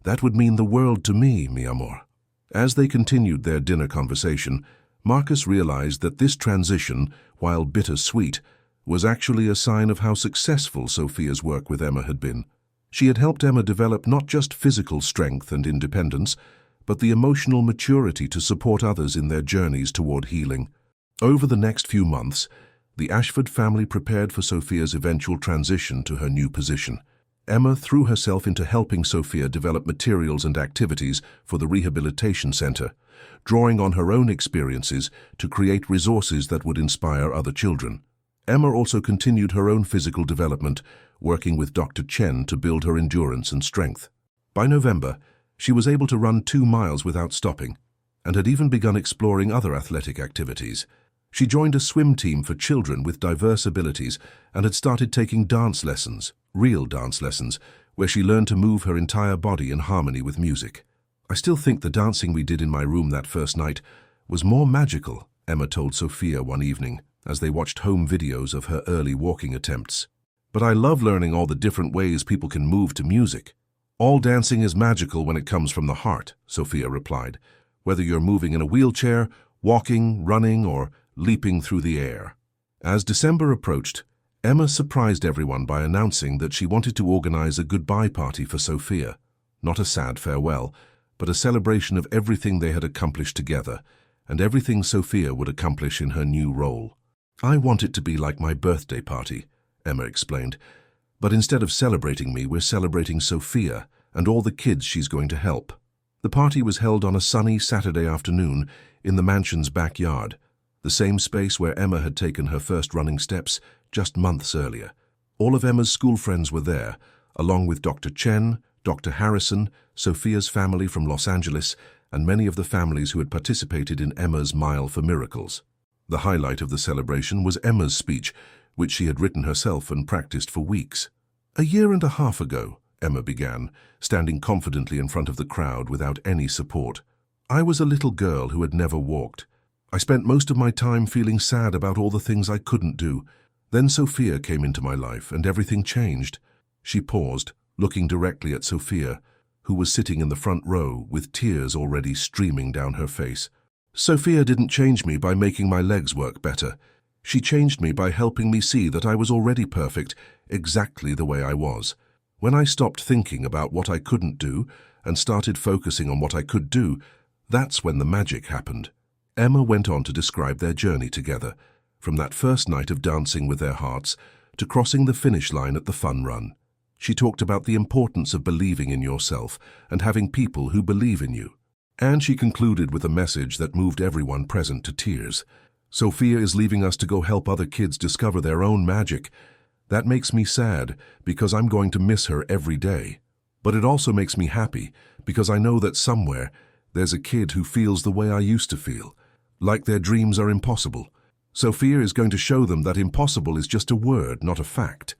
"That would mean the world to me, mi amor." As they continued their dinner conversation, Marcus realized that this transition, while bittersweet, was actually a sign of how successful Sophia's work with Emma had been. She had helped Emma develop not just physical strength and independence, but the emotional maturity to support others in their journeys toward healing. Over the next few months, the Ashford family prepared for Sophia's eventual transition to her new position. Emma threw herself into helping Sophia develop materials and activities for the rehabilitation center, drawing on her own experiences to create resources that would inspire other children. Emma also continued her own physical development, working with Dr. Chen to build her endurance and strength. By November, she was able to run 2 miles without stopping, and had even begun exploring other athletic activities. She joined a swim team for children with diverse abilities and had started taking dance lessons, real dance lessons, where she learned to move her entire body in harmony with music. "I still think the dancing we did in my room that first night was more magical," Emma told Sophia one evening, as they watched home videos of her early walking attempts. "But I love learning all the different ways people can move to music." "All dancing is magical when it comes from the heart," Sophia replied, "whether you're moving in a wheelchair, walking, running, or leaping through the air." As December approached, Emma surprised everyone by announcing that she wanted to organize a goodbye party for Sophia. Not a sad farewell, but a celebration of everything they had accomplished together, and everything Sophia would accomplish in her new role. "I want it to be like my birthday party," Emma explained. "But instead of celebrating me, we're celebrating Sophia and all the kids she's going to help." The party was held on a sunny Saturday afternoon in the mansion's backyard, the same space where Emma had taken her first running steps just months earlier. All of Emma's school friends were there, along with Dr. Chen, Dr. Harrison, Sophia's family from Los Angeles, and many of the families who had participated in Emma's Mile for Miracles. The highlight of the celebration was Emma's speech, which she had written herself and practiced for weeks. "1.5 years ago, Emma began, standing confidently in front of the crowd without any support. "I was a little girl who had never walked. I spent most of my time feeling sad about all the things I couldn't do. Then Sophia came into my life and everything changed." She paused, looking directly at Sophia, who was sitting in the front row with tears already streaming down her face. "Sophia didn't change me by making my legs work better. She changed me by helping me see that I was already perfect, exactly the way I was. When I stopped thinking about what I couldn't do and started focusing on what I could do, that's when the magic happened." Emma went on to describe their journey together, from that first night of dancing with their hearts to crossing the finish line at the fun run. She talked about the importance of believing in yourself and having people who believe in you. And she concluded with a message that moved everyone present to tears. Sophia is leaving us to go help other kids discover their own magic. That makes me sad because I'm going to miss her every day. But it also makes me happy because I know that somewhere there's a kid who feels the way I used to feel, like their dreams are impossible. Sophia is going to show them that impossible is just a word, not a fact.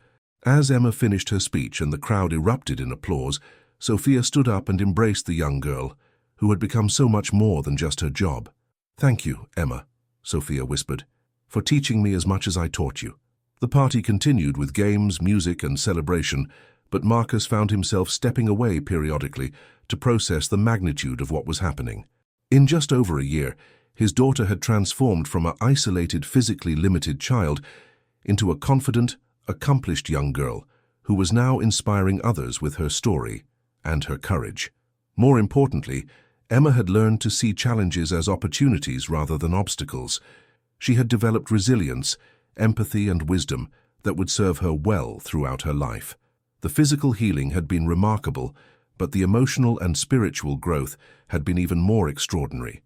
As Emma finished her speech and the crowd erupted in applause, Sophia stood up and embraced the young girl, who had become so much more than just her job. "Thank you, Emma," Sophia whispered, "for teaching me as much as I taught you." The party continued with games, music, and celebration, but Marcus found himself stepping away periodically to process the magnitude of what was happening. In just over a year, his daughter had transformed from an isolated, physically limited child into a confident, accomplished young girl who was now inspiring others with her story and her courage. More importantly, Emma had learned to see challenges as opportunities rather than obstacles. She had developed resilience, empathy, and wisdom that would serve her well throughout her life. The physical healing had been remarkable, but the emotional and spiritual growth had been even more extraordinary.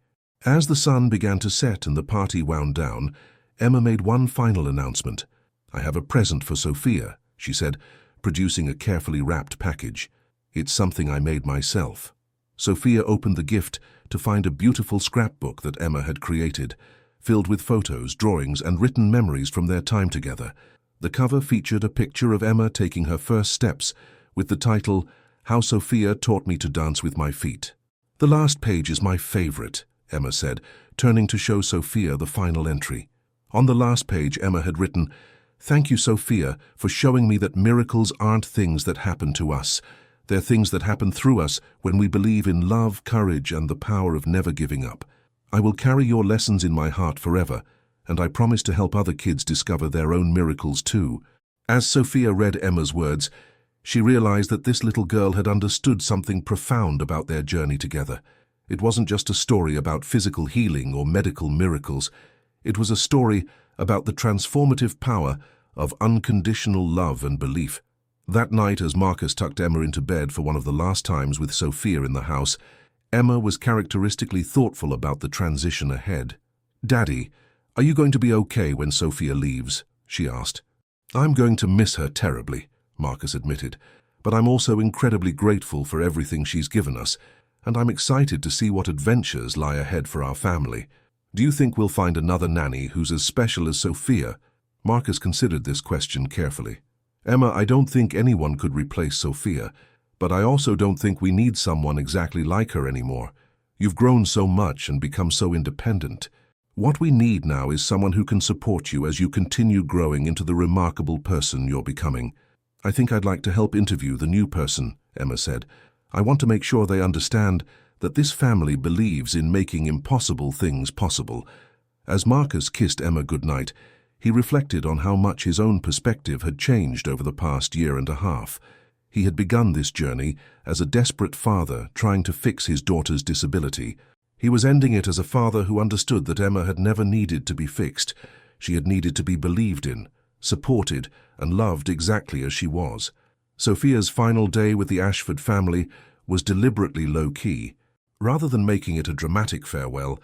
As the sun began to set and the party wound down, Emma made one final announcement. "I have a present for Sophia," she said, producing a carefully wrapped package. "It's something I made myself." Sophia opened the gift to find a beautiful scrapbook that Emma had created, filled with photos, drawings, and written memories from their time together. The cover featured a picture of Emma taking her first steps, with the title, "How Sophia Taught Me to Dance with My Feet." "The last page is my favorite," Emma said, turning to show Sophia the final entry. On the last page, Emma had written, "Thank you, Sophia, for showing me that miracles aren't things that happen to us. They're things that happen through us when we believe in love, courage, and the power of never giving up. I will carry your lessons in my heart forever, and I promise to help other kids discover their own miracles too." As Sophia read Emma's words, she realized that this little girl had understood something profound about their journey together. It wasn't just a story about physical healing or medical miracles. It was a story about the transformative power of unconditional love and belief. That night, as Marcus tucked Emma into bed for one of the last times with Sophia in the house, Emma was characteristically thoughtful about the transition ahead. "Daddy, are you going to be okay when Sophia leaves?" she asked. "I'm going to miss her terribly," Marcus admitted, "but I'm also incredibly grateful for everything she's given us, and I'm excited to see what adventures lie ahead for our family. Do you think we'll find another nanny who's as special as Sophia?" Marcus considered this question carefully. "Emma, I don't think anyone could replace Sophia, but I also don't think we need someone exactly like her anymore. You've grown so much and become so independent. What we need now is someone who can support you as you continue growing into the remarkable person you're becoming." "I think I'd like to help interview the new person," Emma said. "I want to make sure they understand that this family believes in making impossible things possible." As Marcus kissed Emma goodnight, he reflected on how much his own perspective had changed over the past year and a half. He had begun this journey as a desperate father trying to fix his daughter's disability. He was ending it as a father who understood that Emma had never needed to be fixed. She had needed to be believed in, supported, and loved exactly as she was. Sophia's final day with the Ashford family was deliberately low-key. Rather than making it a dramatic farewell,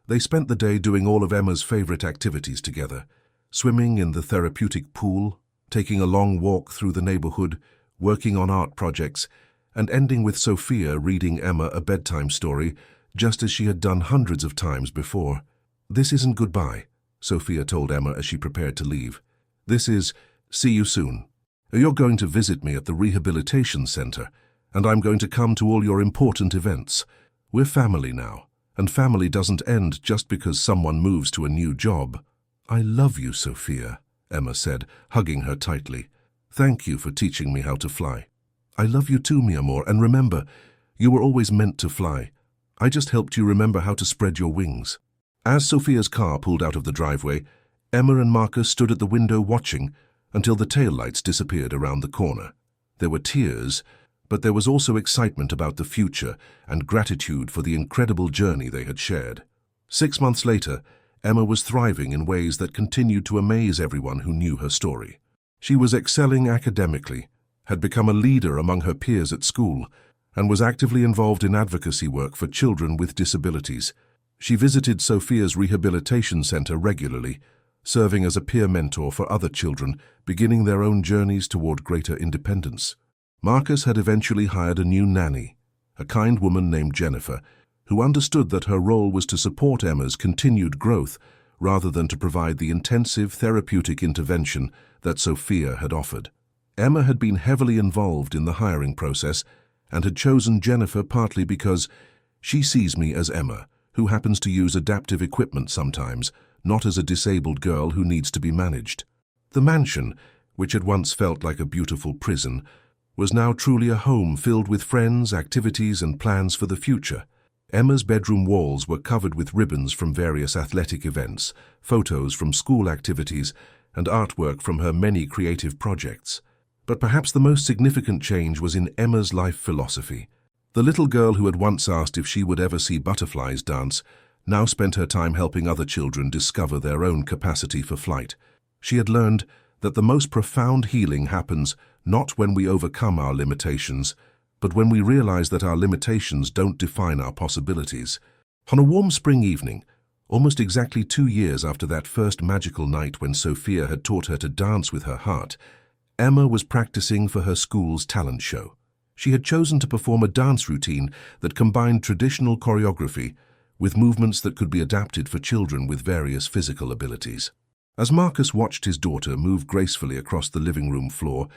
they spent the day doing all of Emma's favorite activities together. Swimming in the therapeutic pool, taking a long walk through the neighborhood, working on art projects, and ending with Sophia reading Emma a bedtime story, just as she had done hundreds of times before. "This isn't goodbye," Sophia told Emma as she prepared to leave. "This is, see you soon. You're going to visit me at the rehabilitation center, and I'm going to come to all your important events. We're family now, and family doesn't end just because someone moves to a new job." "I love you, Sophia," Emma said, hugging her tightly. "Thank you for teaching me how to fly." "I love you too, mi amor, and remember, you were always meant to fly. I just helped you remember how to spread your wings." As Sophia's car pulled out of the driveway, Emma and Marcus stood at the window watching until the taillights disappeared around the corner. There were tears, but there was also excitement about the future and gratitude for the incredible journey they had shared. 6 months later, Emma was thriving in ways that continued to amaze everyone who knew her story. She was excelling academically, had become a leader among her peers at school, and was actively involved in advocacy work for children with disabilities. She visited Sophia's rehabilitation center regularly, serving as a peer mentor for other children, beginning their own journeys toward greater independence. Marcus had eventually hired a new nanny, a kind woman named Jennifer, who understood that her role was to support Emma's continued growth rather than to provide the intensive therapeutic intervention that Sophia had offered. Emma had been heavily involved in the hiring process and had chosen Jennifer partly because she sees me as Emma, who happens to use adaptive equipment sometimes, not as a disabled girl who needs to be managed. The mansion, which had once felt like a beautiful prison, was now truly a home filled with friends, activities, and plans for the future. Emma's bedroom walls were covered with ribbons from various athletic events, photos from school activities, and artwork from her many creative projects. But perhaps the most significant change was in Emma's life philosophy. The little girl who had once asked if she would ever see butterflies dance now spent her time helping other children discover their own capacity for flight. She had learned that the most profound healing happens not when we overcome our limitations, but when we realize that our limitations don't define our possibilities. On a warm spring evening, almost exactly 2 years after that first magical night when Sophia had taught her to dance with her heart, Emma was practicing for her school's talent show. She had chosen to perform a dance routine that combined traditional choreography with movements that could be adapted for children with various physical abilities. As Marcus watched his daughter move gracefully across the living room floor,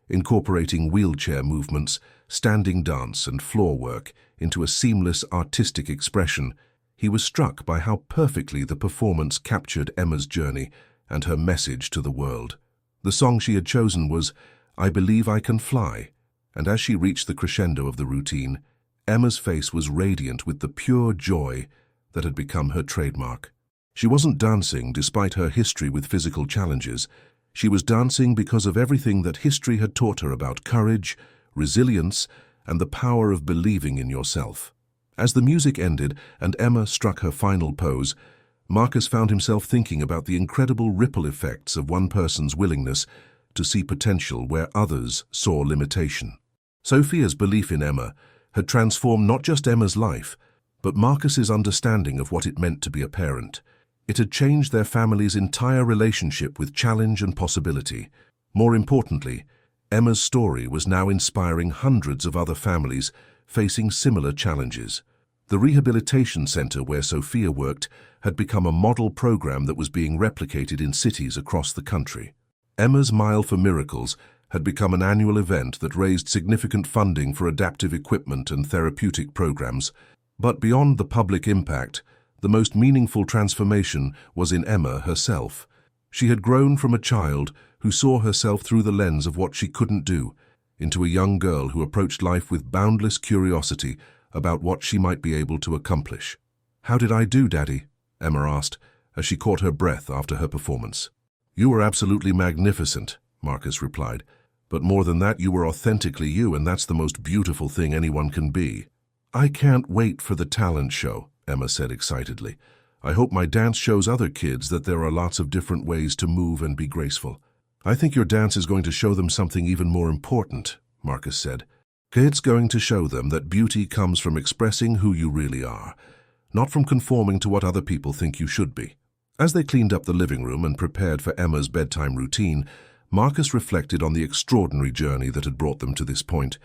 incorporating wheelchair movements, standing dance, and floor work into a seamless artistic expression, he was struck by how perfectly the performance captured Emma's journey and her message to the world. The song she had chosen was "I Believe I Can Fly," and as she reached the crescendo of the routine, Emma's face was radiant with the pure joy that had become her trademark. She wasn't dancing despite her history with physical challenges. She was dancing because of everything that history had taught her about courage, resilience, and the power of believing in yourself. As the music ended and Emma struck her final pose, Marcus found himself thinking about the incredible ripple effects of one person's willingness to see potential where others saw limitation. Sophia's belief in Emma had transformed not just Emma's life, but Marcus's understanding of what it meant to be a parent. It had changed their family's entire relationship with challenge and possibility. More importantly, Emma's story was now inspiring hundreds of other families facing similar challenges. The rehabilitation center where Sophia worked had become a model program that was being replicated in cities across the country. Emma's Mile for Miracles had become an annual event that raised significant funding for adaptive equipment and therapeutic programs. But beyond the public impact, the most meaningful transformation was in Emma herself. She had grown from a child who saw herself through the lens of what she couldn't do, into a young girl who approached life with boundless curiosity about what she might be able to accomplish. "How did I do, Daddy?" Emma asked, as she caught her breath after her performance. "You were absolutely magnificent," Marcus replied. "But more than that, you were authentically you, and that's the most beautiful thing anyone can be." "I can't wait for the talent show," Emma said excitedly. "I hope my dance shows other kids that there are lots of different ways to move and be graceful." "I think your dance is going to show them something even more important," Marcus said. "It's going to show them that beauty comes from expressing who you really are, not from conforming to what other people think you should be." As they cleaned up the living room and prepared for Emma's bedtime routine, Marcus reflected on the extraordinary journey that had brought them to this point.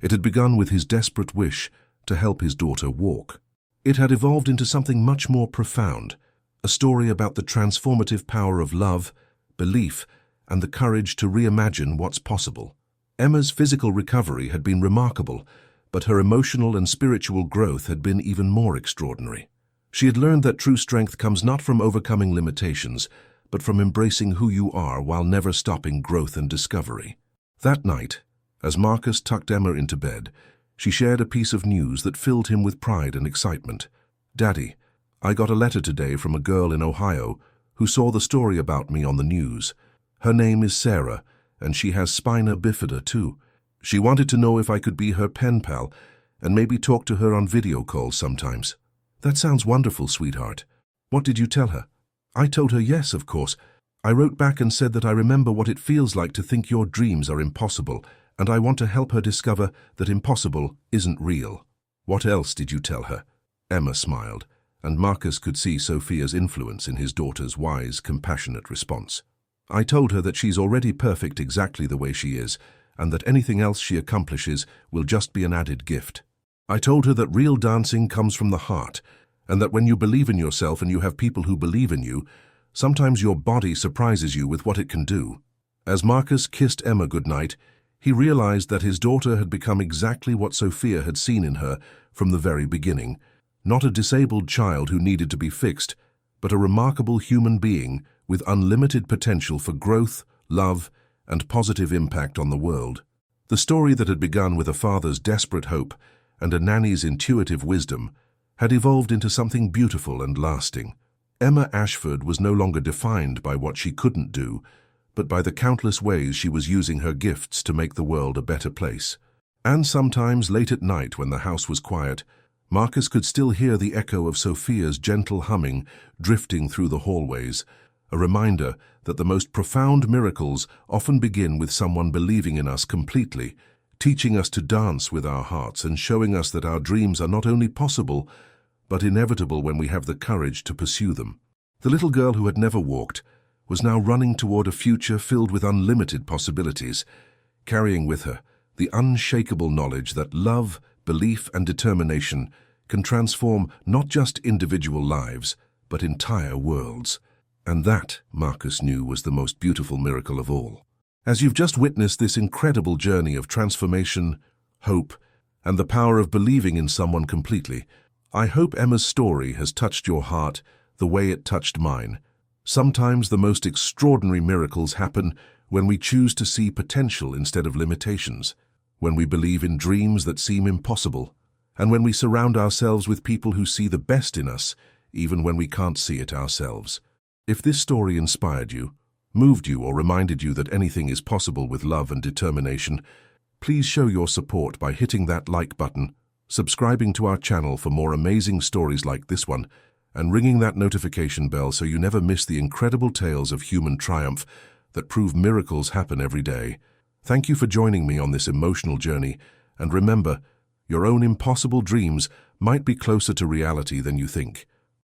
It had begun with his desperate wish to help his daughter walk. It had evolved into something much more profound, a story about the transformative power of love, belief, and the courage to reimagine what's possible. Emma's physical recovery had been remarkable, but her emotional and spiritual growth had been even more extraordinary. She had learned that true strength comes not from overcoming limitations, but from embracing who you are while never stopping growth and discovery. That night, as Marcus tucked Emma into bed, she shared a piece of news that filled him with pride and excitement. "Daddy, I got a letter today from a girl in Ohio who saw the story about me on the news. Her name is Sarah, and she has spina bifida too. She wanted to know if I could be her pen pal and maybe talk to her on video calls sometimes." "That sounds wonderful, sweetheart. What did you tell her?" "I told her yes, of course. I wrote back and said that I remember what it feels like to think your dreams are impossible, and I want to help her discover that impossible isn't real. What else did you tell her? Emma smiled, and Marcus could see Sophia's influence in his daughter's wise, compassionate response. I told her that she's already perfect exactly the way she is, and that anything else she accomplishes will just be an added gift. I told her that real dancing comes from the heart, and that when you believe in yourself and you have people who believe in you, sometimes your body surprises you with what it can do. As Marcus kissed Emma goodnight, he realized that his daughter had become exactly what Sophia had seen in her from the very beginning, not a disabled child who needed to be fixed, but a remarkable human being with unlimited potential for growth, love, and positive impact on the world. The story that had begun with a father's desperate hope and a nanny's intuitive wisdom had evolved into something beautiful and lasting. Emma Ashford was no longer defined by what she couldn't do, but by the countless ways she was using her gifts to make the world a better place. And sometimes, late at night when the house was quiet, Marcus could still hear the echo of Sophia's gentle humming drifting through the hallways, a reminder that the most profound miracles often begin with someone believing in us completely, teaching us to dance with our hearts and showing us that our dreams are not only possible, but inevitable when we have the courage to pursue them. The little girl who had never walked was now running toward a future filled with unlimited possibilities, carrying with her the unshakable knowledge that love, belief, and determination can transform not just individual lives, but entire worlds. And that, Marcus knew, was the most beautiful miracle of all. As you've just witnessed this incredible journey of transformation, hope, and the power of believing in someone completely, I hope Emma's story has touched your heart the way it touched mine. Sometimes the most extraordinary miracles happen when we choose to see potential instead of limitations, when we believe in dreams that seem impossible, and when we surround ourselves with people who see the best in us, even when we can't see it ourselves. If this story inspired you, moved you, or reminded you that anything is possible with love and determination, please show your support by hitting that like button, subscribing to our channel for more amazing stories like this one, and ringing that notification bell so you never miss the incredible tales of human triumph that prove miracles happen every day. Thank you for joining me on this emotional journey, and remember, your own impossible dreams might be closer to reality than you think.